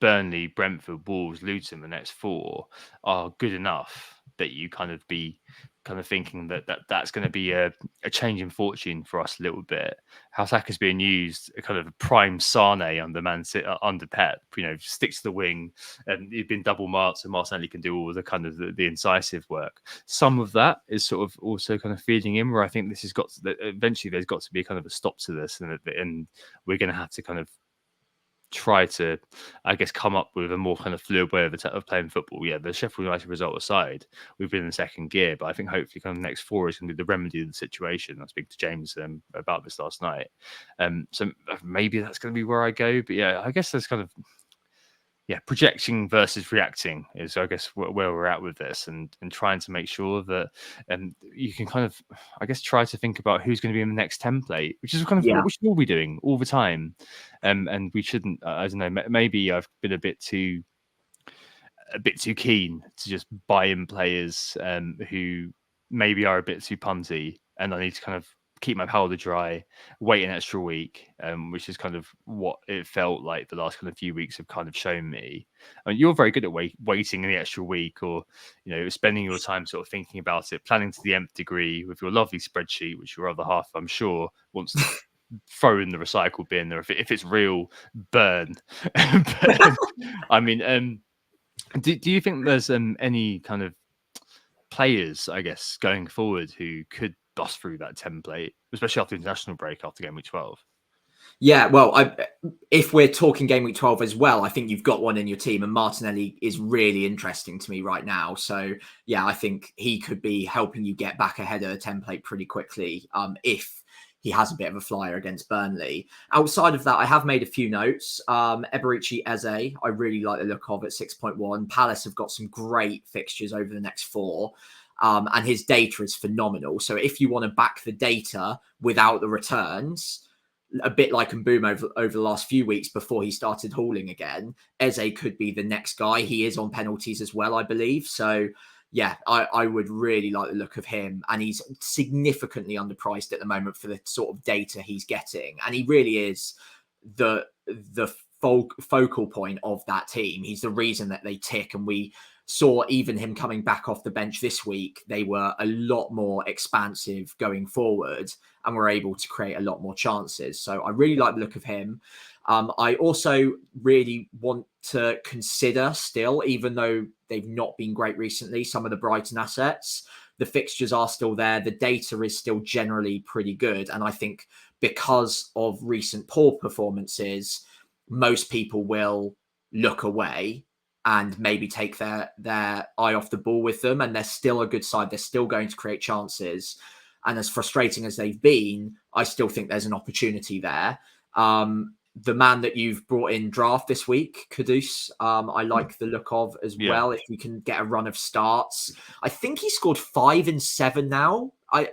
Burnley, Brentford, Wolves, Luton, the next four are good enough that you kind of be kind of thinking that's going to be a change in fortune for us a little bit. How Saka's being used, a kind of a prime Sane under Pep, sticks to the wing, and he's been double marked, so Martinelli can do all the kind of the incisive work. Some of that is sort of also kind of feeding in where I think this has got eventually there's got to be a kind of a stop to this, and we're going to have to kind of try to, I guess, come up with a more kind of fluid way of playing football. Yeah, the Sheffield United result aside, we've been in second gear, but I think hopefully kind of the next four is going to be the remedy of the situation. I speak to James about this last night. So maybe that's going to be where I go. But yeah, I guess there's kind of projecting versus reacting is, I guess, where we're at with this, and trying to make sure that you can kind of, I guess, try to think about who's going to be in the next template, which is kind of what we should all be doing all the time. And we shouldn't, I don't know, maybe I've been a bit too keen to just buy in players who maybe are a bit too punty, and I need to kind of keep my powder dry, wait an extra week, which is kind of what it felt like the last kind of few weeks have kind of shown me. I mean, you're very good at waiting the extra week, or spending your time sort of thinking about it, planning to the nth degree with your lovely spreadsheet, which your other half, I'm sure, wants to throw in the recycle bin, or if it's real, burn. But, I mean, Do you think there's any kind of players, I guess, going forward who could bust through that template, especially after the international break after game week 12? Yeah, well, if we're talking game week 12 as well, I think you've got one in your team, and Martinelli is really interesting to me right now. So, yeah, I think he could be helping you get back ahead of the template pretty quickly if he has a bit of a flyer against Burnley. Outside of that, I have made a few notes. Eberici Eze, I really like the look of at 6.1. Palace have got some great fixtures over the next 4. And his data is phenomenal. So if you want to back the data without the returns, a bit like Mboum over the last few weeks before he started hauling again, Eze could be the next guy. He is on penalties as well, I believe. So, yeah, I would really like the look of him. And he's significantly underpriced at the moment for the sort of data he's getting. And he really is the focal point of that team. He's the reason that they tick. And we saw even him coming back off the bench this week, they were a lot more expansive going forward and were able to create a lot more chances. So I really like the look of him. I also really want to consider still, even though they've not been great recently, some of the Brighton assets. The fixtures are still there. The data is still generally pretty good. And I think because of recent poor performances, most people will look away and maybe take their eye off the ball with them. And they're still a good side. They're still going to create chances. And as frustrating as they've been, I still think there's an opportunity there. The man that you've brought in draft this week, Kudus, I like the look of as well. If we can get a run of starts, I think he scored 5 and 7 now. I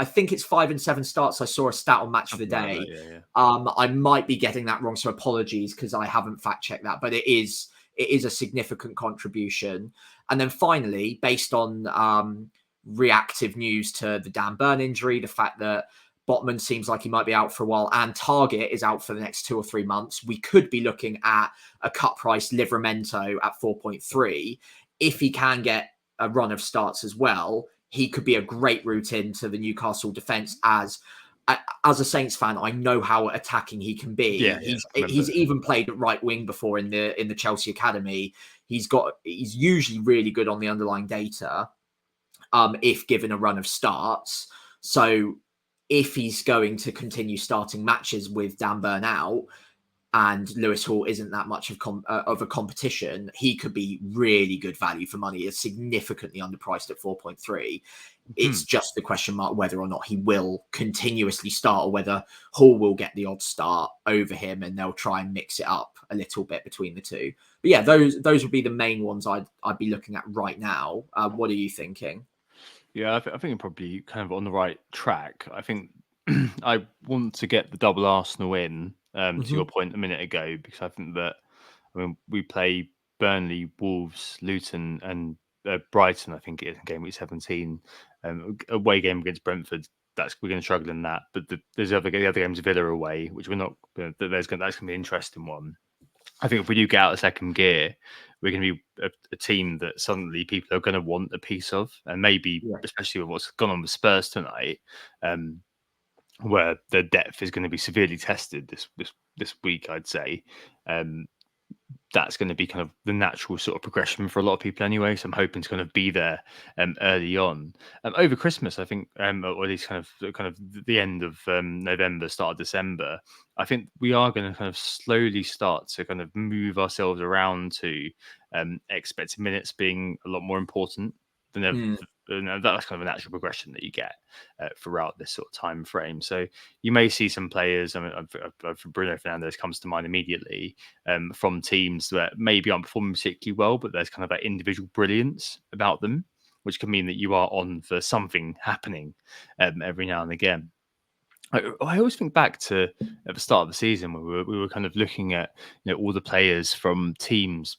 think it's 5 and 7 starts. I saw a stat on Match of the Day. I might be getting that wrong, so apologies because I haven't fact checked that, but it is a significant contribution. And then finally, based on reactive news to the Dan Burn injury, the fact that Botman seems like he might be out for a while and Target is out for the next 2 or 3 months, we could be looking at a cut price Livramento at 4.3. If he can get a run of starts as well, he could be a great route into the Newcastle defence. As a Saints fan, I know how attacking he can be. He's even played at right wing before in the Chelsea academy. He's usually really good on the underlying data if given a run of starts. So if he's going to continue starting matches with Dan Burn out and Lewis Hall isn't that much of a competition, he could be really good value for money. It's significantly underpriced at 4.3. It's just the question mark whether or not he will continuously start or whether Hall will get the odd start over him and they'll try and mix it up a little bit between the two. But yeah, those would be the main ones I'd be looking at right now. What are you thinking? Yeah, I think I'm probably kind of on the right track. I think I want to get the double Arsenal in, to your point a minute ago, because I think that, we play Burnley, Wolves, Luton, and Brighton. I think it is in game week 17. Away game against Brentford. We're going to struggle in that. But the other games, Villa away, which we're not. That's going to be an interesting one. I think if we do get out of second gear, we're going to be a team that suddenly people are going to want a piece of, and maybe especially with what's gone on with Spurs tonight, where the depth is going to be severely tested this week. I'd say that's going to be kind of the natural sort of progression for a lot of people anyway. So I'm hoping to kind of be there early on over Christmas. I think, or at least kind of the end of November, start of December. I think we are going to kind of slowly start to kind of move ourselves around to expected minutes being a lot more important than ever. That's kind of a natural progression that you get throughout this sort of time frame. So you may see some players. I mean, Bruno Fernandes comes to mind immediately from teams that maybe aren't performing particularly well, but there's kind of that individual brilliance about them, which can mean that you are on for something happening every now and again. I always think back to at the start of the season where we were kind of looking at all the players from teams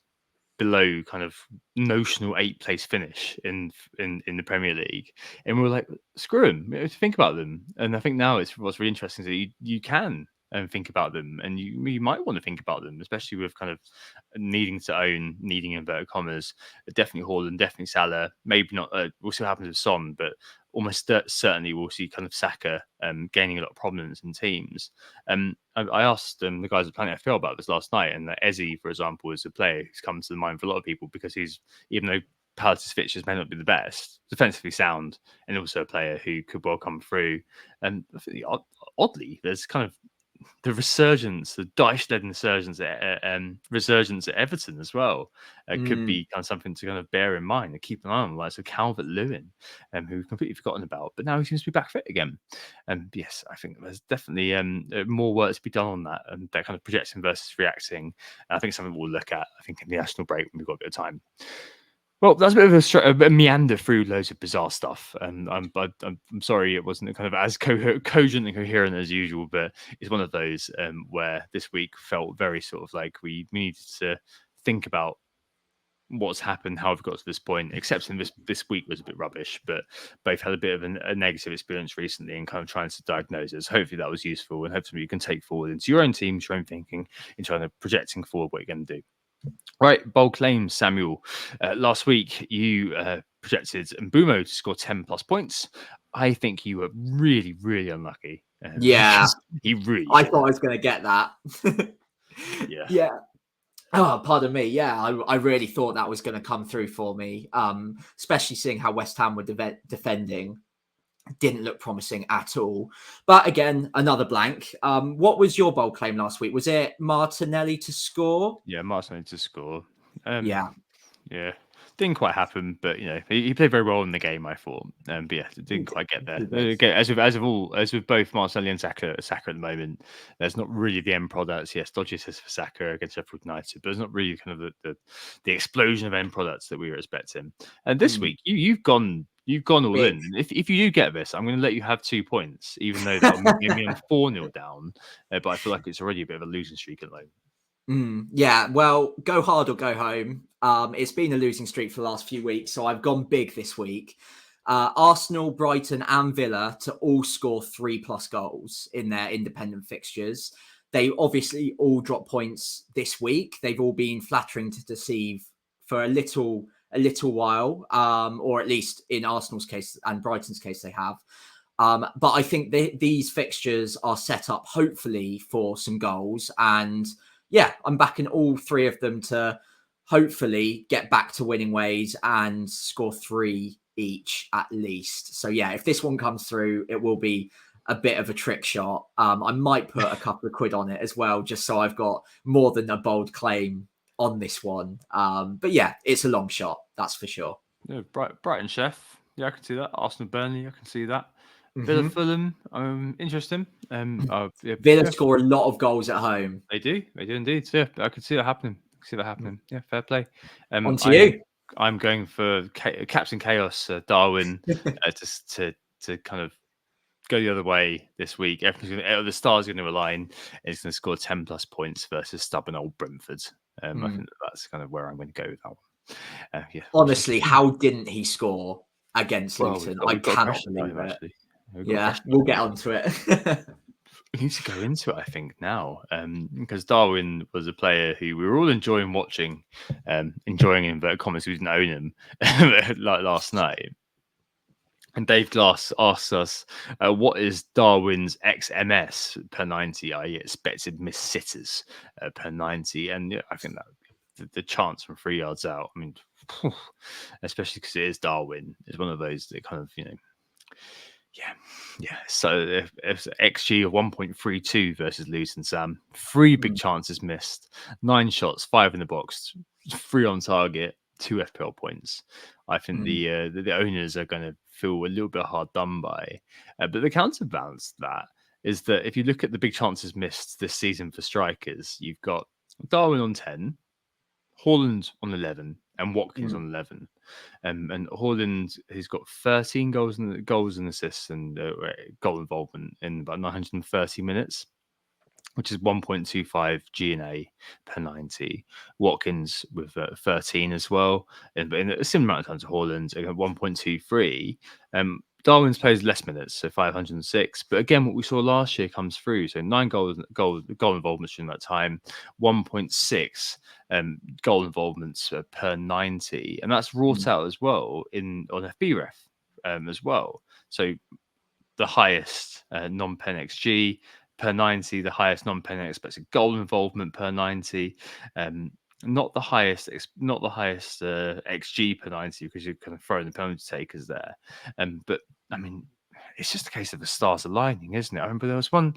below kind of notional 8th place finish in the Premier League, and we were like, screw them, think about them. And I think now what's really interesting is that you can and think about them, and you might want to think about them, especially with kind of needing inverted commas. Definitely Haaland, definitely Salah. Maybe not. We'll see what happens with Son, but almost certainly we'll see kind of Saka gaining a lot of prominence in teams. I asked the guys at Planet FPL about this last night, and Eze, for example, is a player who's come to the mind for a lot of people because he's, even though Palace's fixtures may not be the best, defensively sound, and also a player who could well come through. And I think, oddly, there's kind of the resurgence, the Dyche-led resurgence at Everton as well, could be kind of something to kind of bear in mind and keep an eye on, like so Calvert-Lewin, who we've completely forgotten about, but now he seems to be back fit again. And yes, I think there's definitely more work to be done on that, and that kind of projecting versus reacting. And I think something we'll look at, I think, in the national break when we've got a bit of time. Well, that's a bit of a meander through loads of bizarre stuff, and I'm sorry it wasn't kind of as cogent and coherent as usual, but it's one of those where this week felt very sort of like we needed to think about what's happened, how we've got to this point. Except in this week was a bit rubbish, but both had a bit of a negative experience recently and kind of trying to diagnose it. So hopefully that was useful, and hopefully you can take forward into your own teams, your own thinking, in trying to projecting forward what you're going to do. Right, bold claims, Samuel. Last week, you projected Mbumo to score 10 plus points. I think you were really, really unlucky. Yeah, he really. I thought I was going to get that. Yeah. Yeah. Oh, pardon me. Yeah, I really thought that was going to come through for me, especially seeing how West Ham were defending. Didn't look promising at all. But again, another blank. What was your bold claim last week? Was it Martinelli to score? Yeah, Martinelli to score. Yeah. Didn't quite happen, but he played very well in the game, I thought. But yeah, it didn't quite get there. Again, as with both Martinelli and Saka at the moment, there's not really the end products. Yes, dodgy assist for Saka against Sheffield United, but it's not really kind of the explosion of end products that we were expecting. And this week, you've gone all Big. in. If you do get this, I'm going to let you have 2 points, even though that will make me on 4-0 down. But I feel like it's already a bit of a losing streak at the moment. Yeah, well, go hard or go home. It's been a losing streak for the last few weeks, so I've gone big this week. Arsenal, Brighton, and Villa to all score 3+ goals in their independent fixtures. They obviously all drop points this week. They've all been flattering to deceive for a little while, or at least in Arsenal's case and Brighton's case, they have. But I think these fixtures are set up hopefully for some goals, and yeah, I'm backing all 3 of them to hopefully get back to winning ways and score 3 each at least. So yeah, if this one comes through, it will be a bit of a trick shot. I might put a couple of quid on it as well, just so I've got more than a bold claim on this one. But yeah, it's a long shot, that's for sure. Yeah, Brighton Chef. Yeah, I can see that. Arsenal Burnley, I can see that. Villa Fulham, interesting. Villa score a lot of goals at home. They do indeed. So, yeah, I could see that happening. Yeah, fair play. On to you. I'm going for Captain Chaos, Darwin, to kind of go the other way this week. The stars are going to align. It's going to score 10 plus points versus stubborn old Brentford. I think that's kind of where I'm going to go with that one. Yeah. Honestly, how didn't he score against Luton? I cannot believe it. Actually. Yeah, we'll get onto it. We need to go into it, I think, now, because Darwin was a player who we were all enjoying watching, enjoying in inverted commas, we didn't own him like last night. And Dave Glass asked us, what is Darwin's XMS per 90, i.e. expected missed sitters per 90? And yeah, I think that the chance from 3 yards out, I mean, especially because it is Darwin, is one of those that kind of, yeah. So if XG of 1.32 versus Luton, Sam, 3 big chances missed, 9 shots, 5 in the box, 3 on target, 2 FPL points. I think the owners are going to feel a little bit hard done by. But the counterbalance to that is that if you look at the big chances missed this season for strikers, you've got Darwin on 10, Haaland on 11, and Watkins on 11. And Haaland, he's got 13 goals and assists and goal involvement in about 930 minutes, which is 1.25 GNA per 90. Watkins with 13 as well, in a similar amount of time to Haaland, 1.23. Darwin's plays less minutes, so 506. But again, what we saw last year comes through. So 9 goal involvements during that time, 1.6 goal involvements per 90, and that's wrought out as well on FBref as well. So the highest non-pen XG per 90, the highest non-pen expected goal involvement per 90. Not the highest XG per 90 because you're kind of throwing the penalty takers there. But I mean, it's just a case of the stars aligning, isn't it? I remember there was one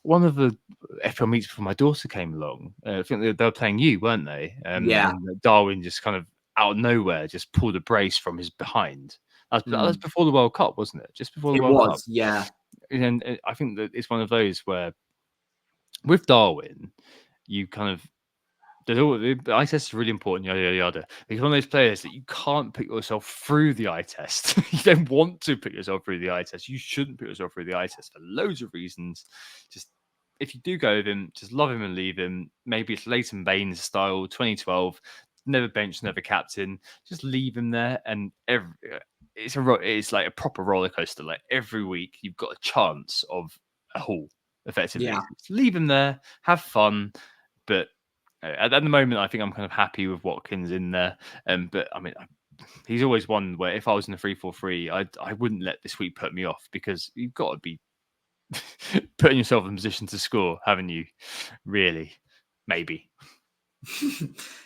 of the FPL meets before my daughter came along. I think they were playing you, weren't they? Yeah. And Darwin just kind of out of nowhere just pulled a brace from his behind. That was before the World Cup, wasn't it? Just before the World Cup. Yeah. And I think that it's one of those where with Darwin, you kind of the eye test is really important, yada yada yada. He's one of those players that you can't put yourself through the eye test. You don't want to put yourself through the eye test. You shouldn't put yourself through the eye test for loads of reasons. Just if you do go with him, just love him and leave him. Maybe it's Leighton Baines style, 2012, never bench, never captain. Just leave him there, and it's like a proper roller coaster. Like every week, you've got a chance of a haul. Effectively, Just leave him there, have fun, but at the moment, I think I'm kind of happy with Watkins in there. But I mean, he's always one where if I was in a 3-4-3, I wouldn't let this week put me off because you've got to be putting yourself in position to score, haven't you? Really? Maybe.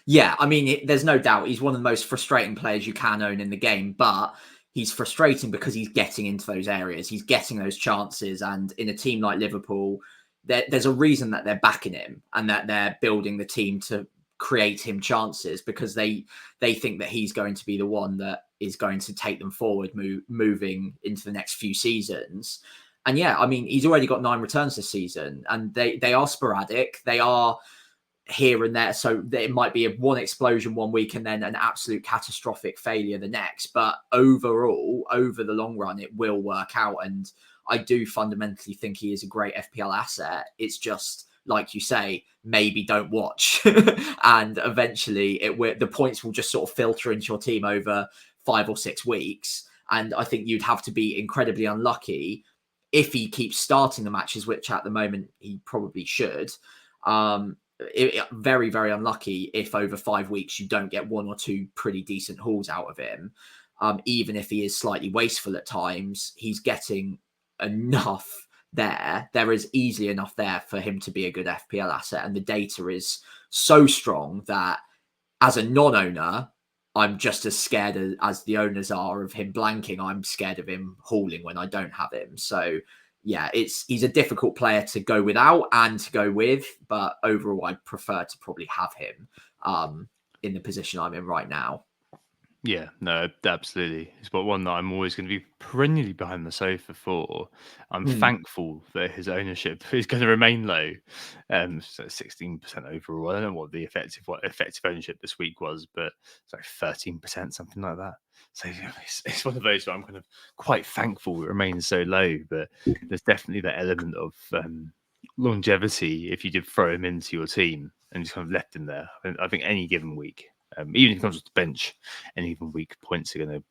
Yeah, I mean, there's no doubt he's one of the most frustrating players you can own in the game, but he's frustrating because he's getting into those areas. He's getting those chances. And in a team like Liverpool, there's a reason that they're backing him and that they're building the team to create him chances because they think that he's going to be the one that is going to take them forward, moving into the next few seasons. And yeah, I mean, he's already got 9 returns this season and they are sporadic. They are here and there. So it might be one explosion one week and then an absolute catastrophic failure the next. But overall, over the long run, it will work out. And I do fundamentally think he is a great FPL asset. It's just, like you say, maybe don't watch. And eventually the points will just sort of filter into your team over 5 or 6 weeks. And I think you'd have to be incredibly unlucky if he keeps starting the matches, which at the moment he probably should. Very, very unlucky if over 5 weeks you don't get 1 or 2 pretty decent hauls out of him. Even if he is slightly wasteful at times, he's getting enough there. There is easily enough there for him to be a good FPL asset. And the data is so strong that as a non-owner, I'm just as scared as the owners are of him blanking. I'm scared of him hauling when I don't have him. So yeah, he's a difficult player to go without and to go with, but overall, I prefer to probably have him in the position I'm in right now. Yeah, no, absolutely. It's one that I'm always going to be perennially behind the sofa for. I'm thankful that his ownership is going to remain low. So 16% overall. I don't know what the effective ownership this week was, but it's like 13%, something like that. So it's one of those where I'm kind of quite thankful it remains so low, but there's definitely that element of longevity if you did throw him into your team and just kind of left him there. I think any given week, even if he comes off the bench, any given week, points are going to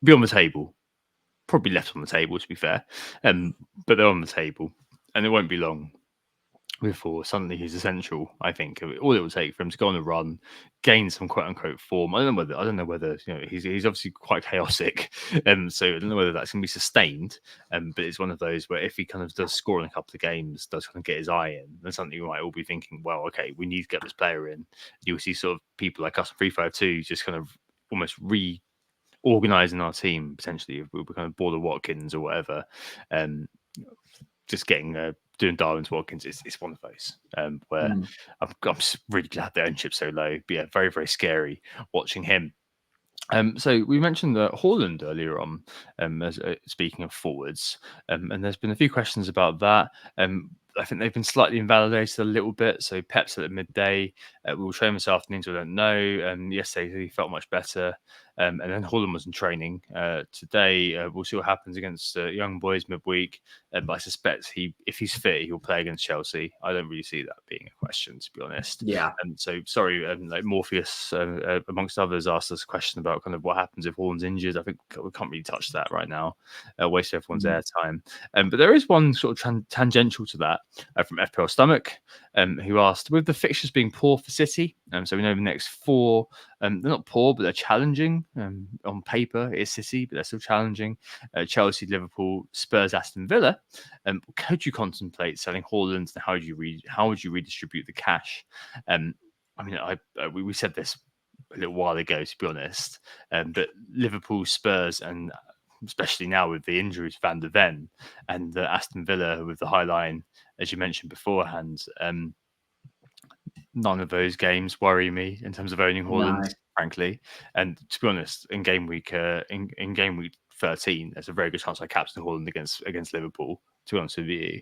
be on the table. Probably left on the table, to be fair. But they're on the table, and it won't be long before suddenly he's essential. I think all it will take for him to go on a run, gain some quote unquote form. I don't know whether he's obviously quite chaotic, so I don't know whether that's going to be sustained. But it's one of those where if he kind of does score in a couple of games, does kind of get his eye in, then something you might all be thinking, well, okay, we need to get this player in. You'll see sort of people like us 352 just kind of almost reorganizing our team potentially if we're kind of bored of Watkins or whatever, just getting doing Darwin's Watkins. It's one of those where I'm just really glad the ownership's so low. But yeah, very, very scary watching him. So we mentioned Haaland earlier on, as speaking of forwards, and there's been a few questions about that. I think they've been slightly invalidated a little bit. So Pep said at midday, we will show him this afternoon, so I don't know. Yesterday he felt much better. and then Haaland was in training today. We'll see what happens against Young Boys midweek. But I suspect if he's fit, he'll play against Chelsea. I don't really see that being a question, to be honest. Yeah. And so, sorry, like Morpheus, amongst others, asked us a question about kind of what happens if Haaland's injured. I think we can't really touch that right now. Waste everyone's airtime. But there is one sort of tangential to that from FPL Stomach, who asked, with the fixtures being poor for City, so we know the next 4, they're not poor, but they're challenging. On paper, it's City, but they're still challenging. Chelsea, Liverpool, Spurs, Aston Villa. Could you contemplate selling Haaland? And how would you redistribute the cash? I mean, we said this a little while ago, to be honest. But Liverpool, Spurs, and especially now with the injuries, Van der Ven, and Aston Villa with the high line, as you mentioned beforehand. None of those games worry me in terms of owning Haaland, frankly. And to be honest, in game week 13, there's a very good chance I captain Haaland against Liverpool, to be honest with you.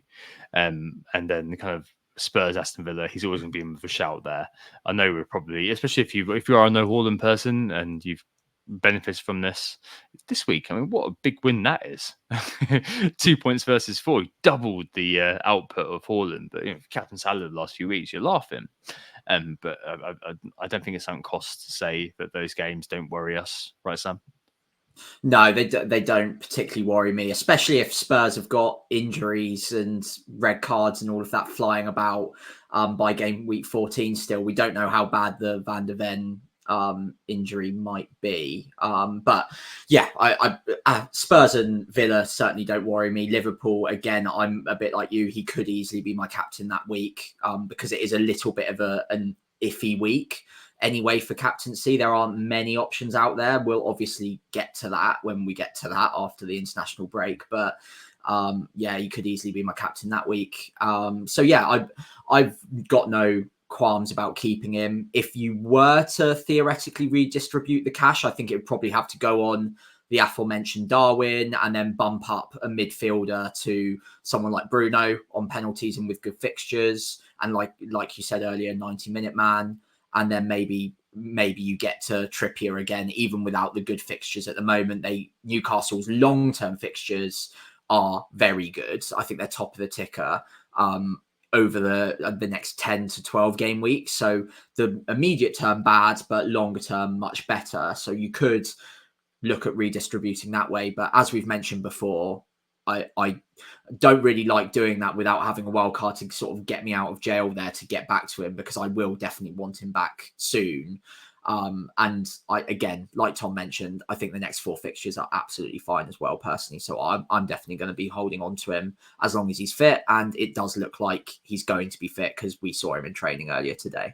And then kind of Spurs, Aston Villa, he's always going to be in with a shout there. I know we're probably, especially if you are a no Haaland person and you've benefited from this week. I mean, what a big win that is. 2 points versus 4, doubled the output of Haaland. But Captain Salah the last few weeks, you're laughing. But I don't think it's on cost to say that those games don't worry us, right, Sam? No, they don't particularly worry me, especially if Spurs have got injuries and red cards and all of that flying about by game week 14 still. We don't know how bad the Van der Ven injury might be. But yeah, I Spurs and Villa certainly don't worry me. Liverpool, again, I'm a bit like you. He could easily be my captain that week because it is a little bit of an iffy week. Anyway, for captaincy, there aren't many options out there. We'll obviously get to that when we get to that after the international break. But yeah, you could easily be my captain that week. So yeah, I've got no qualms about keeping him. If you were to theoretically redistribute the cash, I think it would probably have to go on the aforementioned Darwin and then bump up a midfielder to someone like Bruno on penalties and with good fixtures. And like you said earlier, 90-minute man. And then maybe you get to Trippier again, even without the good fixtures at the moment. Newcastle's long-term fixtures are very good. I think they're top of the ticker over the next 10 to 12 game weeks. So the immediate term bad, but longer term much better. So you could look at redistributing that way. But as we've mentioned before, I don't really like doing that without having a wild card to sort of get me out of jail there to get back to him, because I will definitely want him back soon. And again, like Tom mentioned, I think the next 4 fixtures are absolutely fine as well, personally. So I'm definitely going to be holding on to him as long as he's fit. And it does look like he's going to be fit because we saw him in training earlier today.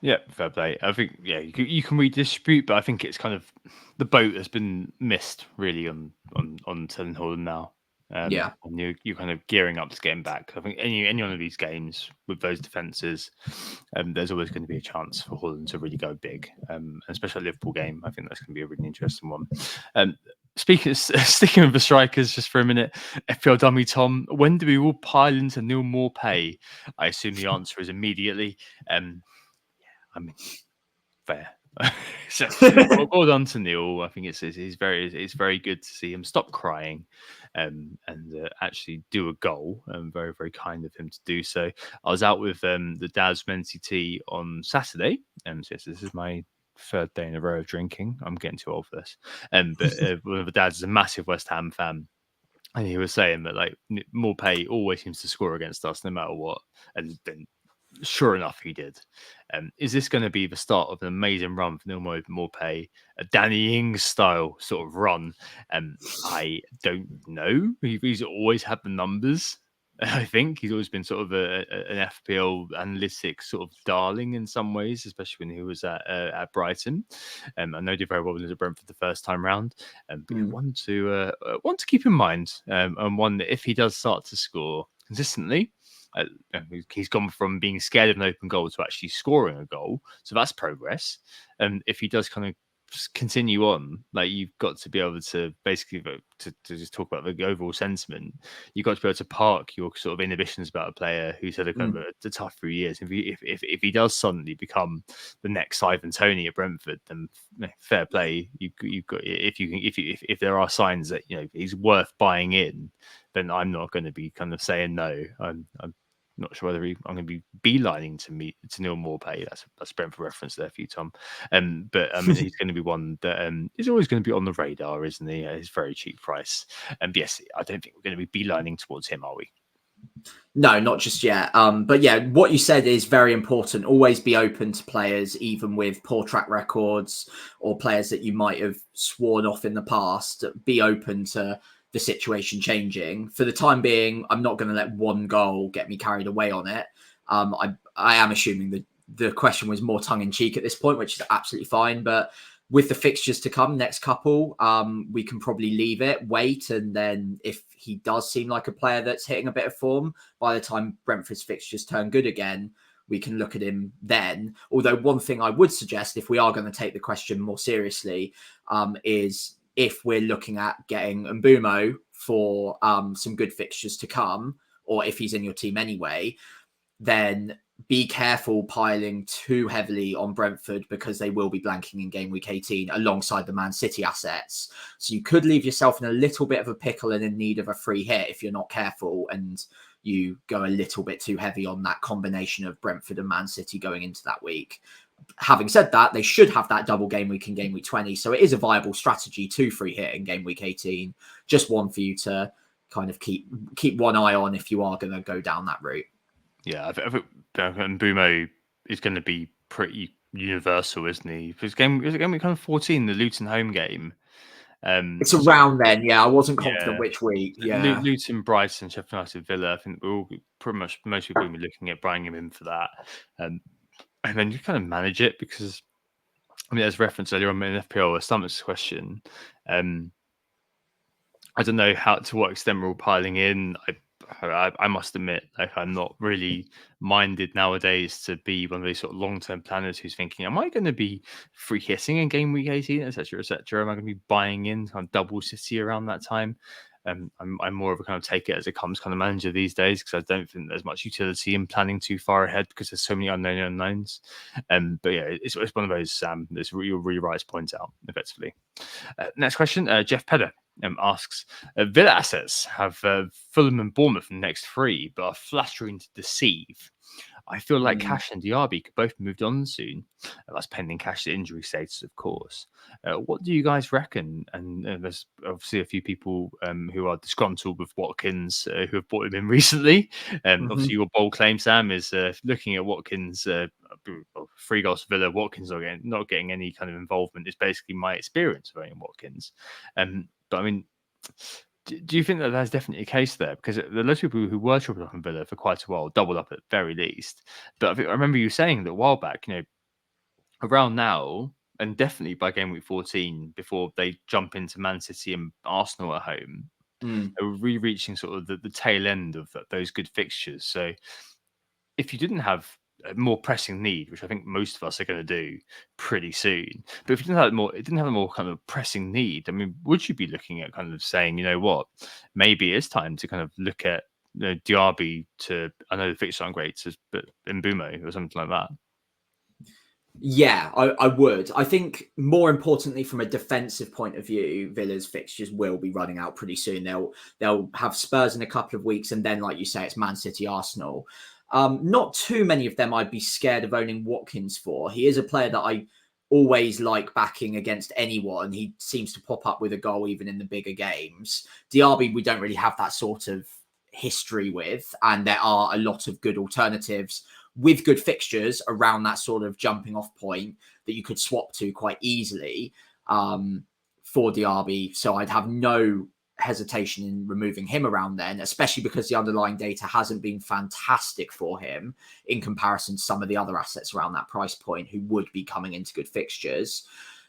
Yeah, fair play. I think, yeah, you can redistribute, but I think it's kind of the boat has been missed really on selling Haaland now. Yeah. And you're kind of gearing up to getting back. I think any one of these games with those defenses, there's always going to be a chance for Haaland to really go big. Especially a Liverpool game, I think that's going to be a really interesting one. Sticking with the strikers just for a minute, FPL dummy Tom, when do we all pile into Neil Maupay? I assume the answer is immediately. I mean, fair. So, well done to Neil. I think it's very good to see him stop crying, and actually do a goal. Very, very kind of him to do so. I was out with the Dad's Men's Tea on Saturday, so yes, this is my 3rd day in a row of drinking. I'm getting too old for this. But one of the dads is a massive West Ham fan. And he was saying that like Maupay always seems to score against us no matter what, and then sure enough, he did. Is this going to be the start of an amazing run for Neil Maupay, a Danny Ings style sort of run? I don't know. He's always had the numbers. I think he's always been sort of an FPL analytics sort of darling in some ways, especially when he was at Brighton. I know he did very well when he was at Brentford the first time round. But one to keep in mind, and one that if he does start to score consistently, he's gone from being scared of an open goal to actually scoring a goal. So that's progress. And if he does kind of continue on, like you've got to be able to basically to just talk about the overall sentiment. You've got to be able to park your sort of inhibitions about a player who's had a kind of a tough few years. If he does suddenly become the next Ivan Toney at Brentford, then fair play. You've got if there are signs that he's worth buying in, then I'm not going to be kind of saying no. I'm not sure whether I'm going to be beelining to Neil Maupay. That's Brentford reference there for you, Tom. But I mean, he's going to be one that is always going to be on the radar, isn't he? At his very cheap price. And yes, I don't think we're going to be beelining towards him, are we? No, not just yet. But yeah, what you said is very important. Always be open to players, even with poor track records or players that you might have sworn off in the past. Be open to the situation changing. For the time being, I'm not going to let one goal get me carried away on it. I am assuming that the question was more tongue in cheek at this point, which is absolutely fine. But with the fixtures to come, next couple, we can probably leave it, wait, and then if he does seem like a player that's hitting a bit of form, by the time Brentford's fixtures turn good again, we can look at him then. Although one thing I would suggest, if we are going to take the question more seriously, is if we're looking at getting Mbeumo for some good fixtures to come, or if he's in your team anyway, then be careful piling too heavily on Brentford because they will be blanking in game week 18 alongside the Man City assets. So you could leave yourself in a little bit of a pickle and in need of a free hit if you're not careful and you go a little bit too heavy on that combination of Brentford and Man City going into that week. Having said that, they should have that double game week in game week 20. So it is a viable strategy to free hit in game week 18. Just one for you to kind of keep one eye on if you are going to go down that route. Yeah, I think Mbeumo is going to be pretty universal, isn't he? Because game week kind of 14, the Luton home game. It's around then, yeah. I wasn't confident which week. Yeah, Luton, Brighton, Sheffield United, Villa. I think we're all pretty much most people will be looking at buying him in for that, and then you kind of manage it because I mean, as referenced earlier on in FPL, a stomach's question. I don't know to what extent we're all piling in. I must admit, like I'm not really minded nowadays to be one of these sort of long-term planners who's thinking, am I going to be free hitting in game week 18, etc., etc.? Am I going to be buying in kind of double City around that time? I'm more of a kind of take it as it comes kind of manager these days because I don't think there's much utility in planning too far ahead because there's so many unknowns. But yeah, it's one of those that's really right to point out effectively. Next question, Jeff Pedder asks, Villa assets have Fulham and Bournemouth in the next 3, but are flattering to deceive. I feel like Cash and Diaby could both moved on soon. That's pending Cash's injury status, of course. What do you guys reckon? And there's obviously a few people who are disgruntled with Watkins who have bought him in recently. Obviously, your bold claim, Sam, is looking at Watkins. 3 goals for Villa. Watkins not getting any kind of involvement is basically my experience of owning Watkins. But I mean, do you think that there's definitely a case there? Because there are lots of people who were triple up in Villa for quite a while, doubled up at very least. But I remember you saying that a while back, around now, and definitely by game week 14, before they jump into Man City and Arsenal at home, they were reaching sort of the tail end of those good fixtures. So if you didn't have a more pressing need, which I think most of us are going to do pretty soon, but if you didn't have a more kind of pressing need, I mean, would you be looking at kind of saying, you know what, maybe it's time to kind of look at Diaby to, I know the fixtures aren't great, but Mbeumo or something like that? Yeah, I would. I think more importantly, from a defensive point of view, Villa's fixtures will be running out pretty soon. They'll have Spurs in a couple of weeks, and then, like you say, it's Man City, Arsenal. Not too many of them I'd be scared of owning Watkins for. He is a player that I always like backing against anyone. He seems to pop up with a goal even in the bigger games. Diaby, we don't really have that sort of history with, and there are a lot of good alternatives with good fixtures around that sort of jumping off point that you could swap to quite easily for Diaby. So I'd have no hesitation in removing him around then, especially because the underlying data hasn't been fantastic for him in comparison to some of the other assets around that price point who would be coming into good fixtures.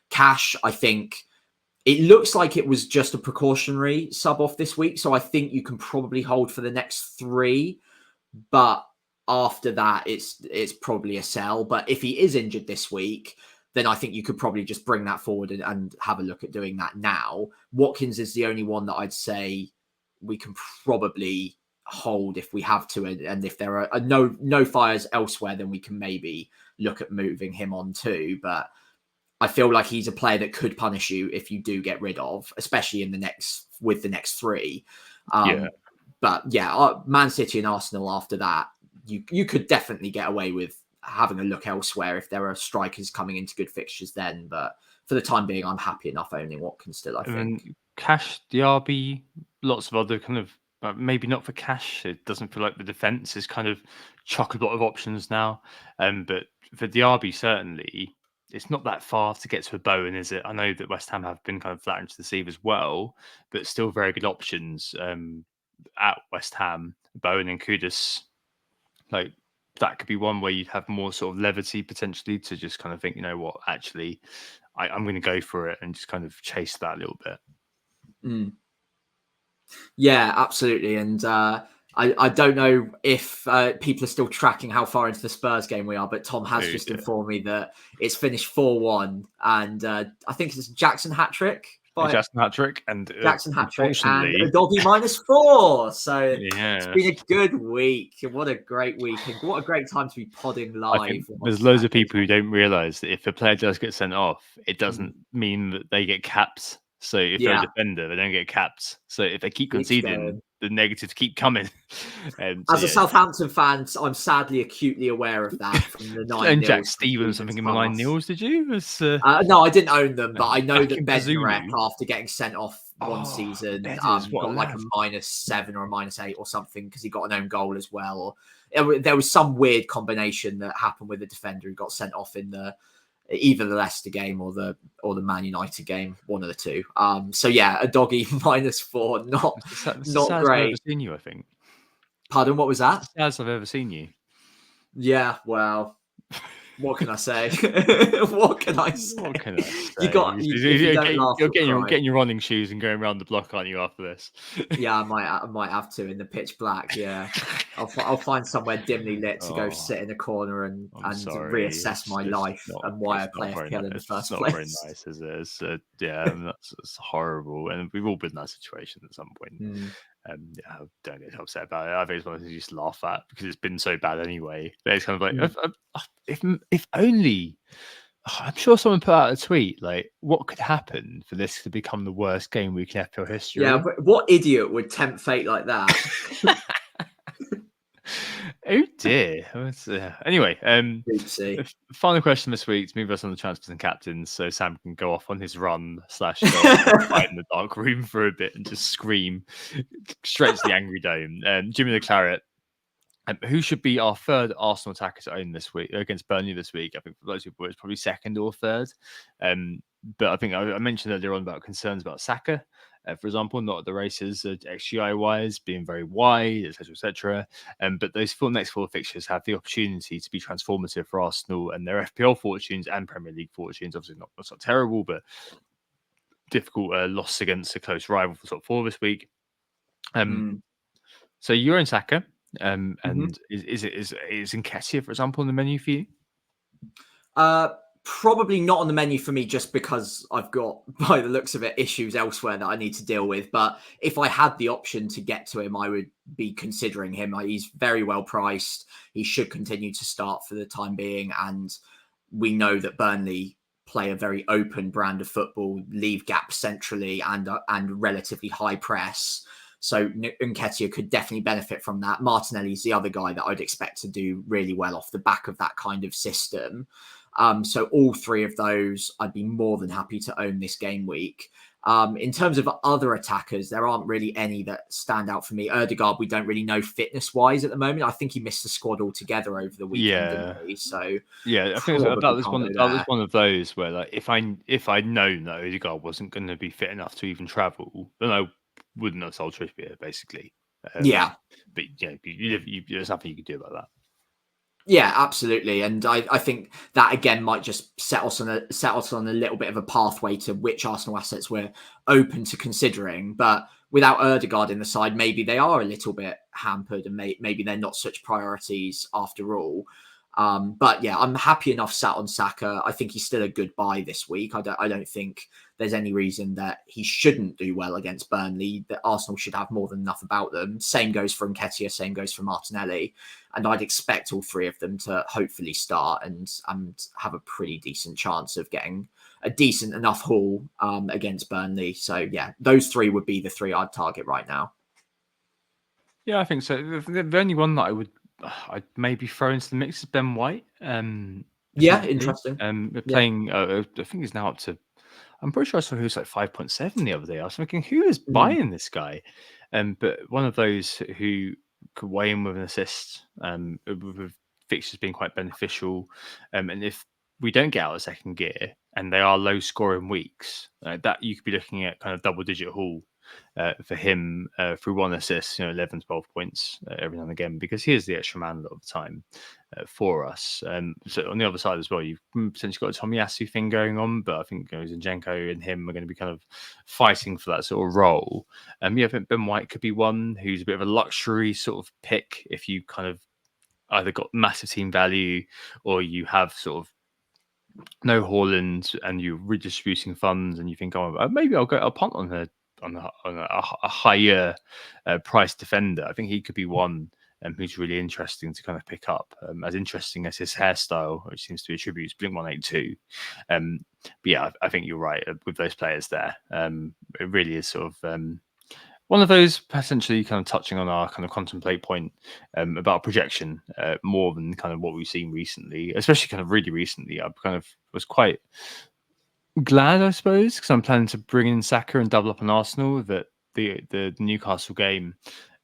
Cash, I think it looks like it was just a precautionary sub off this week. So I think you can probably hold for the next 3, but after that, it's probably a sell. But if he is injured this week, then I think you could probably just bring that forward and have a look at doing that now. Watkins is the only one that I'd say we can probably hold if we have to, and if there are no fires elsewhere, then we can maybe look at moving him on too. But I feel like he's a player that could punish you if you do get rid of, especially in the next 3. But yeah, Man City and Arsenal after that, you could definitely get away with having a look elsewhere if there are strikers coming into good fixtures then. But for the time being, I'm happy enough owning Watkins still, I think. Cash, Diaby, lots of other kind of, maybe not for cash. It doesn't feel like the defence is kind of chock a lot of options now. But for Diaby, certainly, it's not that far to get to a Bowen, is it? I know that West Ham have been kind of flattened to the sieve as well, but still very good options at West Ham. Bowen and Kudus, like, that could be one where you'd have more sort of levity potentially to just kind of think, you know what, actually, I'm going to go for it and just kind of chase that a little bit. Yeah, absolutely. And I don't know if people are still tracking how far into the Spurs game we are, but Tom has just informed me that it's finished 4-1. And I think it's Jackson hat-trick. Jackson hat-trick and a doggy -4. So it's yeah, been a good week. What a great week. And what a great time to be podding live. There's loads of people who don't realise that if a player does get sent off, it doesn't mean that they get capped. So if they're a defender, they don't get capped. So if they keep conceding, the negatives keep coming. As a Southampton fan, I'm sadly acutely aware of that from the 9-0. And Jack Stevens, something in my 9-0s, did you? No, I didn't own them, but I know that Bednarek, after getting sent off one season, got like a -7 or a -8 or something because he got an own goal as well. Or there was some weird combination that happened with a defender who got sent off in either the Leicester game or the Man United game, one of the two. So yeah, a doggy -4, not great. I've ever seen you, I think. Pardon, what was that? As I've ever seen you. Yeah, well, what can I say? What can I say? You're getting your running shoes and going around the block, aren't you? After this, yeah, I might have to in the pitch black. Yeah, I'll find somewhere dimly lit to go sit in a corner and reassess my life and why I play FPL in the first place. Not very nice, is it? That's horrible, and we've all been in that situation at some point. Yeah, don't get upset about it. I think it's one of the things you just laugh at because it's been so bad anyway. But it's kind of like, if only, I'm sure someone put out a tweet like, what could happen for this to become the worst game week in FPL history? Yeah, but what idiot would tempt fate like that? Oh dear. Anyway, final question this week to move us on the transfers and captains, so Sam can go off on his run / go in the dark room for a bit and just scream straight to the angry dome. Jimmy the Claret, who should be our third Arsenal attacker to own this week against Burnley this week? I think for those people, it's probably second or third. But I think I mentioned earlier on about concerns about Saka. For example, not at the races, XGI wise, being very wide, etc. But those next 4 fixtures have the opportunity to be transformative for Arsenal and their FPL fortunes and Premier League fortunes. Obviously, not terrible, but difficult loss against a close rival for top 4 this week. So you're in Saka, and is Nketiah, for example, on the menu for you? Probably not on the menu for me just because I've got, by the looks of it, issues elsewhere that I need to deal with. But if I had the option to get to him, I would be considering him. He's very well priced. He should continue to start for the time being. And we know that Burnley play a very open brand of football, leave gaps centrally and relatively high press. So Nketiah could definitely benefit from that. Martinelli's the other guy that I'd expect to do really well off the back of that kind of system. So all 3 of those, I'd be more than happy to own this game week. In terms of other attackers, there aren't really any that stand out for me. Ødegaard, we don't really know fitness-wise at the moment. I think he missed the squad altogether over the weekend, didn't he? So yeah, I think that was one of those where, like, if I'd known that Ødegaard wasn't going to be fit enough to even travel, then I wouldn't have sold Trippier, basically. But there's nothing you could do about that. Yeah, absolutely. And I think that, again, might just set us on a little bit of a pathway to which Arsenal assets we're open to considering. But without Ødegaard in the side, maybe they are a little bit hampered and maybe they're not such priorities after all. But yeah, I'm happy enough sat on Saka. I think he's still a good buy this week. I don't think there's any reason that he shouldn't do well against Burnley. That Arsenal should have more than enough about them. Same goes for Nketiah, same goes for Martinelli. And I'd expect all three of them to hopefully start and have a pretty decent chance of getting a decent enough haul against Burnley. So yeah, those three would be the three I'd target right now. Yeah, I think so. The only one that I'd maybe throw into the mix is Ben White. Yeah, Potentially. interesting. They're Yeah. playing. I think he's now up to. I'm pretty sure I saw he was like 5.7 the other day. I was thinking, who is buying this guy? But one of those who could weigh in with an assist, with fixtures being quite beneficial. And if we don't get out of second gear and they are low scoring weeks, that you could be looking at kind of double digit haul for him through one assist, 11, 12 points every now and again, because he is the extra man a lot of the time for us. So on the other side as well, you've potentially got a Tomiyasu thing going on, but I think Zinchenko and him are going to be kind of fighting for that sort of role. I think Ben White could be one who's a bit of a luxury sort of pick if you kind of either got massive team value or you have sort of no Haaland and you're redistributing funds and you think, oh, maybe I'll punt on a higher price defender. I think he could be one who's really interesting to kind of pick up. As interesting as his hairstyle, which seems to be a tribute to Blink 182. But yeah, I think you're right with those players there. It really is sort of one of those potentially kind of touching on our kind of contemplate point about projection more than kind of what we've seen recently, especially kind of really recently. I kind of was quite glad, I suppose, because I'm planning to bring in Saka and double up on Arsenal, that the Newcastle game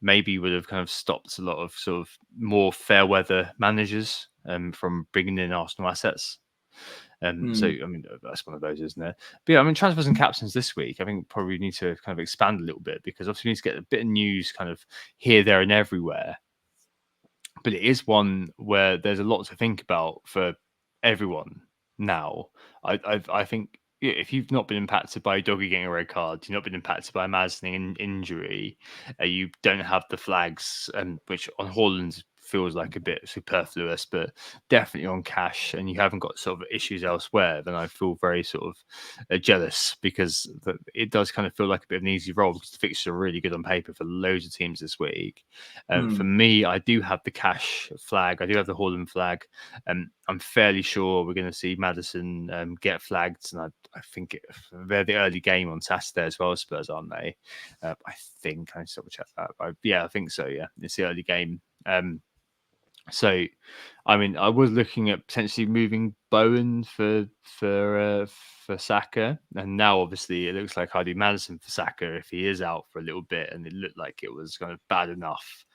maybe would have kind of stopped a lot of sort of more fair weather managers from bringing in Arsenal assets. So, I mean, that's one of those, isn't it? But yeah, I mean, transfers and captains this week, I think probably need to kind of expand a little bit because obviously we need to get a bit of news kind of here, there, and everywhere. But it is one where there's a lot to think about for everyone now. I think if you've not been impacted by Doggy getting a red card, you've not been impacted by a Madison injury, you don't have the flags, which on Haaland feels like a bit superfluous, but definitely on Cash, and you haven't got sort of issues elsewhere, then I feel very sort of jealous because it does kind of feel like a bit of an easy role because the fixtures are really good on paper for loads of teams this week. For me, I do have the Cash flag. I do have the Haaland flag. I'm fairly sure we're going to see Madison get flagged, and I think they're the early game on Saturday as well. Spurs, aren't they? I think I need to double check that. Yeah, I think so. Yeah, it's the early game. So, I mean, I was looking at potentially moving Bowen for Saka, and now obviously it looks like I do Madison for Saka if he is out for a little bit, and it looked like it was kind of bad enough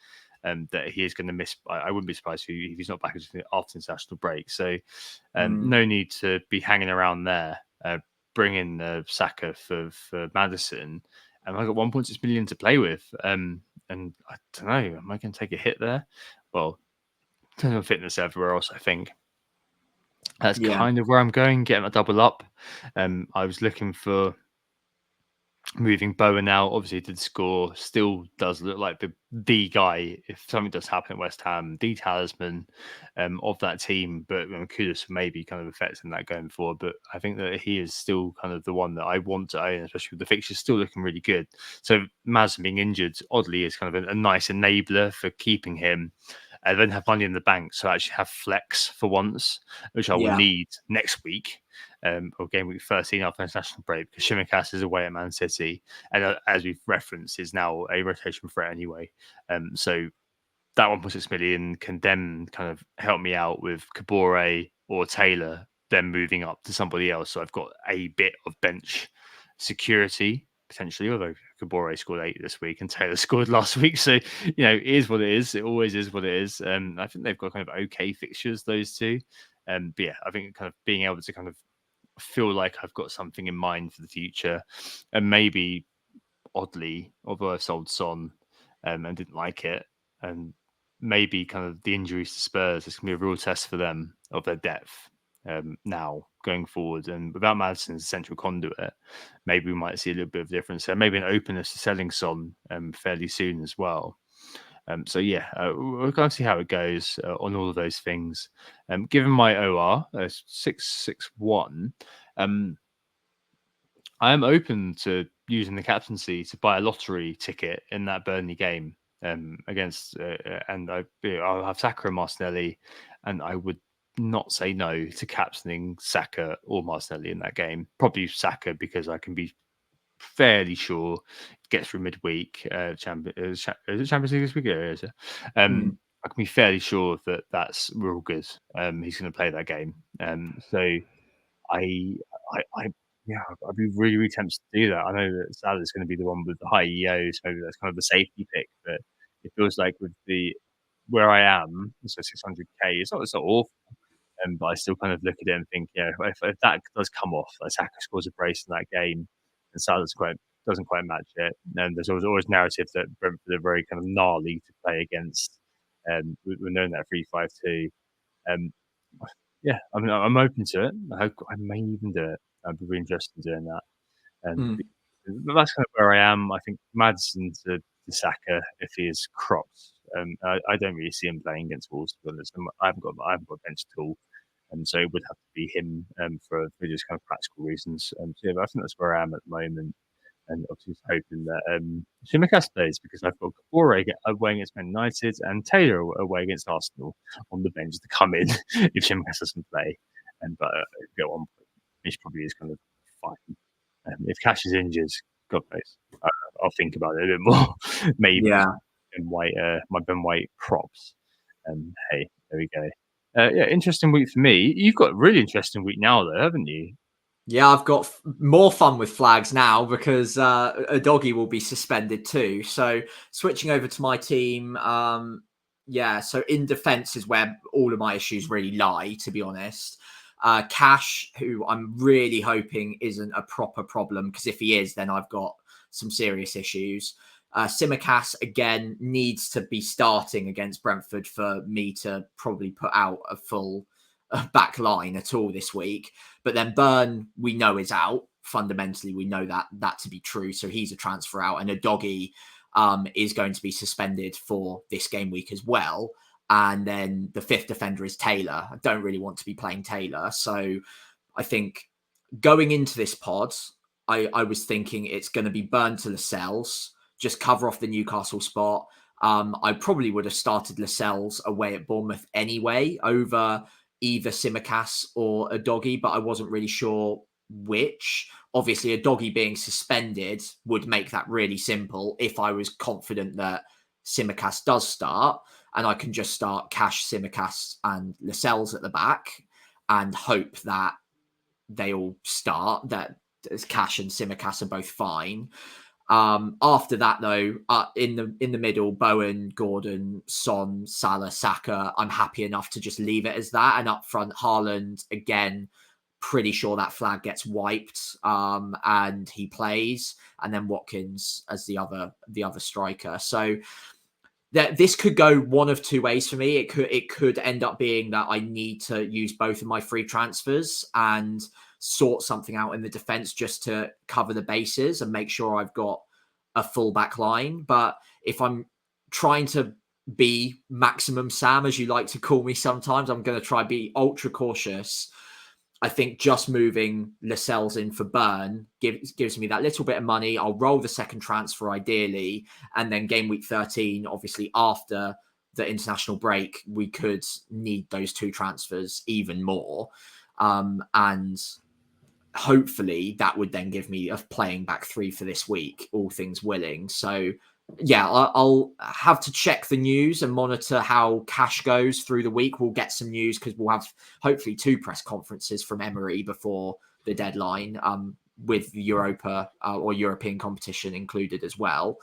that he is going to miss. I wouldn't be surprised if he's not back after international break. So, no need to be hanging around there. Bring in Saka for Madison, and I got 1.6 million to play with. And I don't know, am I going to take a hit there? Well, in terms of fitness everywhere else, I think that's kind of where I'm going, getting a double up. I was looking for moving Bowen out. Obviously, did score. Still does look like the guy. If something does happen at West Ham, the talisman of that team. But kudos for maybe kind of affecting that going forward. But I think that he is still kind of the one that I want to own, especially with the fixtures still looking really good. So Madison being injured, oddly, is kind of a nice enabler for keeping him. I then have money in the bank, so I actually have flex for once, which I will need next week, or game week 13 after international break, because Shimikas is away at Man City, and as we've referenced, is now a rotation threat anyway. So that 1.6 million can then kind of help me out with Kabore or Taylor, then moving up to somebody else. So I've got a bit of bench security potentially, although Kabore scored 8 this week and Taylor scored last week. So, it is what it is. It always is what it is. I think they've got kind of okay fixtures, those two. But yeah, I think kind of being able to kind of feel like I've got something in mind for the future, and maybe oddly, although I've sold Son and didn't like it, and maybe kind of the injuries to Spurs is going to be a real test for them of their depth now going forward. And without Madison as a central conduit, maybe we might see a little bit of difference there. Maybe an openness to selling Son fairly soon as well. So yeah, we'll kind of see how it goes on all of those things. Given my OR 661, I am open to using the captaincy to buy a lottery ticket in that Burnley game against, and I'll have Saka and Martinelli, and I would not say no to captaining Saka or Martinelli in that game. Probably Saka because I can be fairly sure get through midweek. Is it Champions League this week? Yeah, is it? I can be fairly sure that we're all good. He's going to play that game. So I, yeah, I'd be really, really tempted to do that. I know that Salah's going to be the one with the high EO, so maybe that's kind of the safety pick. But it feels like with where I am, so 600k, it's not awful. But I still kind of look at it and think, yeah, if that does come off, like Saka scores a brace in that game, and Salah's doesn't quite match it, and there's always narrative that Brentford are very kind of gnarly to play against. We're known that 3-5-2. Yeah, I mean, I'm open to it. I hope I may even do it. I'd be really interested in doing that. But that's kind of where I am. I think Maddison to Saka, if he is cropped, I don't really see him playing against Wolves. To be honest, I haven't got a bench at all, and so it would have to be him for just kind of practical reasons. So yeah, but I think that's where I am at the moment, and obviously just hoping that Tsimikas plays because I've got Kabore away against Man United and Taylor away against Arsenal on the bench to come in if Tsimikas doesn't play. But at one point, he probably is kind of fine. If Cash is injured, God knows, I'll think about it a bit more. Maybe my Ben White props. Hey, there we go. Yeah, interesting week for me. You've got a really interesting week now, though, haven't you? Yeah, I've got more fun with flags now because a doggy will be suspended too. So switching over to my team, yeah. So in defence is where all of my issues really lie, to be honest. Cash, who I'm really hoping isn't a proper problem, because if he is, then I've got some serious issues. Tsimikas again needs to be starting against Brentford for me to probably put out a full back line at all this week. But then Burn, we know, is out. Fundamentally, we know that to be true. So he's a transfer out, and a doggy is going to be suspended for this game week as well. And then the fifth defender is Taylor. I don't really want to be playing Taylor. So I think going into this pod, I was thinking it's going to be Burn to Lascelles, just cover off the Newcastle spot. I probably would have started Lascelles away at Bournemouth anyway over either Tsimikas or a doggy, but I wasn't really sure which. Obviously, a doggy being suspended would make that really simple if I was confident that Tsimikas does start, and I can just start Cash, Tsimikas, and Lascelles at the back and hope that they all start, that Cash and Tsimikas are both fine. After that, though, in the middle, Bowen, Gordon, Son, Salah, Saka, I'm happy enough to just leave it as that. And up front, Haaland, again, pretty sure that flag gets wiped and he plays. And then Watkins as the other striker. So this could go one of two ways for me. It could end up being that I need to use both of my free transfers and sort something out in the defense just to cover the bases and make sure I've got a full back line. But if I'm trying to be maximum Sam, as you like to call me sometimes, I'm going to try be ultra cautious. I think just moving Lascelles in for Burn gives me that little bit of money. I'll roll the second transfer ideally. And then game week 13, obviously after the international break, we could need those two transfers even more. And hopefully that would then give me a playing back three for this week, all things willing. So yeah, I'll have to check the news and monitor how Cash goes through the week. We'll get some news because we'll have hopefully two press conferences from Emery before the deadline, with Europa or European competition included as well.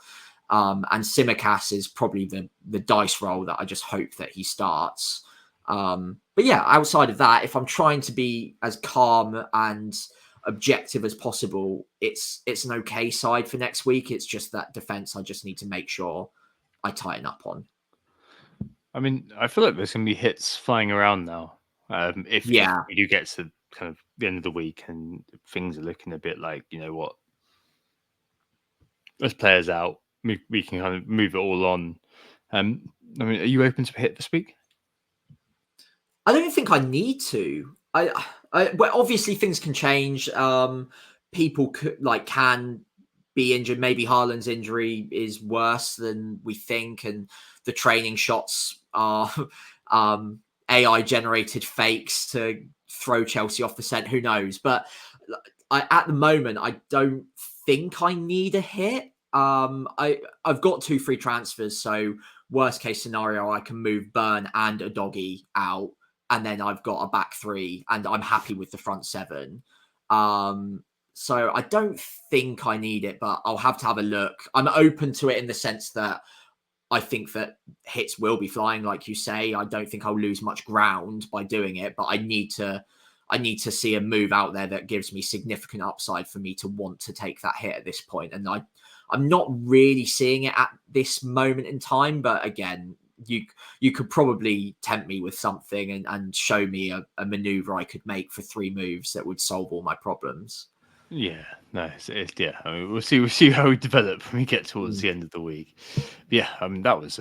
And Tsimikas is probably the dice roll that I just hope that he starts. But yeah, outside of that, if I'm trying to be as calm and objective as possible, it's an okay side for next week. It's just that defense I just need to make sure I tighten up on. I mean, I feel like there's going to be hits flying around now. If we do get to kind of the end of the week and things are looking a bit like, you know what, as players out, we can kind of move it all on. I mean, are you open to hit this week? I don't think I need to. Well, obviously things can change. People can be injured. Maybe Haaland's injury is worse than we think, and the training shots are AI generated fakes to throw Chelsea off the scent. Who knows? But at the moment, I don't think I need a hit. I've got 2 free transfers, so worst case scenario, I can move Burn and a doggy out, and then I've got a back 3, and I'm happy with the front 7. So I don't think I need it, but I'll have to have a look. I'm open to it in the sense that I think that hits will be flying, like you say. I don't think I'll lose much ground by doing it, but I need to see a move out there that gives me significant upside for me to want to take that hit at this point. And I'm not really seeing it at this moment in time, but again, you could probably tempt me with something and show me a maneuver I could make for 3 moves that would solve all my problems. Yeah, no, yeah. I mean, we'll see how we develop when we get towards the end of the week. But yeah, I mean, that was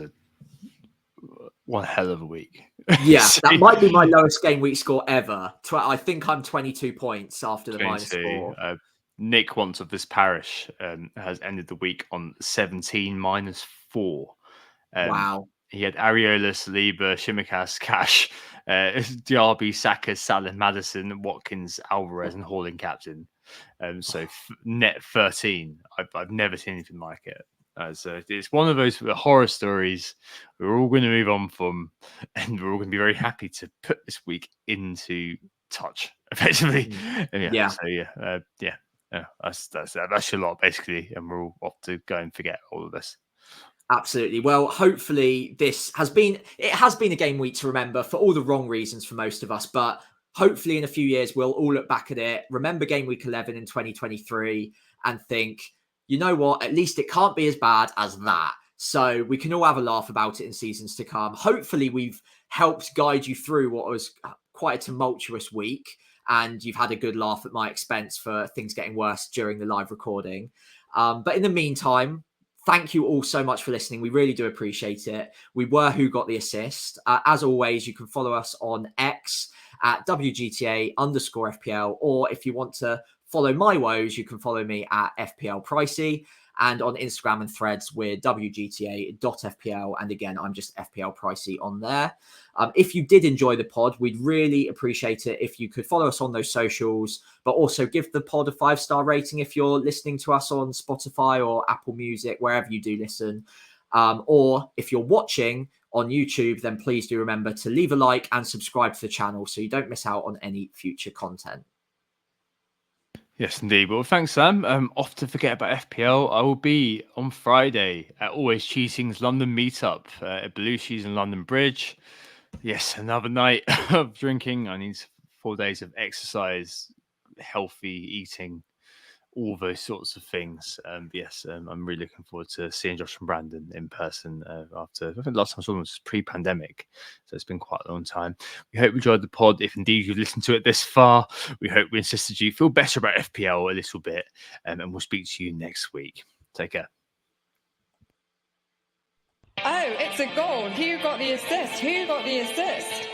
one hell of a week. Yeah, that might be my lowest game week score ever. I think I'm 22 points after the -4. Nick once of this parish has ended the week on 17 -4. Wow. He had Areola, Saliba, Shimikas, Cash, Diaby, Saka, Salah, Madison, Watkins, Alvarez, and Haaland captain. So net 13. I've never seen anything like it. So it's one of those horror stories we're all going to move on from, and we're all going to be very happy to put this week into touch, effectively. Yeah. So that's your lot basically, and we're all off to go and forget all of this. Absolutely. Well, hopefully it has been a game week to remember for all the wrong reasons for most of us, but hopefully in a few years we'll all look back at it, remember game week 11 in 2023 and think, you know what, at least it can't be as bad as that. So we can all have a laugh about it in seasons to come. Hopefully we've helped guide you through what was quite a tumultuous week, and you've had a good laugh at my expense for things getting worse during the live recording. But in the meantime, thank you all so much for listening. We really do appreciate it. We were Who Got the Assist. As always, you can follow us on X at WGTA_FPL, or if you want to follow my woes, you can follow me at FPL Pricey, and on Instagram and Threads we're WGTA.FPL, and again, I'm just FPL Pricey on there. If you did enjoy the pod, we'd really appreciate it if you could follow us on those socials, but also give the pod a 5-star rating if you're listening to us on Spotify or Apple Music, wherever you do listen. Or if you're watching on YouTube, then please do remember to leave a like and subscribe to the channel so you don't miss out on any future content. Yes, indeed. Well, thanks, Sam. Off to forget about FPL. I will be on Friday at Always Cheating's London meetup at Belushi's in London Bridge. Yes, another night of drinking. I need 4 days of exercise, healthy eating, all those sorts of things. Yes, I'm really looking forward to seeing Josh and Brandon in person after, I think last time I saw them was pre-pandemic, so it's been quite a long time. We hope you enjoyed the pod. If indeed you've listened to it this far, we hope we insisted you feel better about FPL a little bit, and we'll speak to you next week. Take care. Oh, it's a goal. Who got the assist? Who got the assist?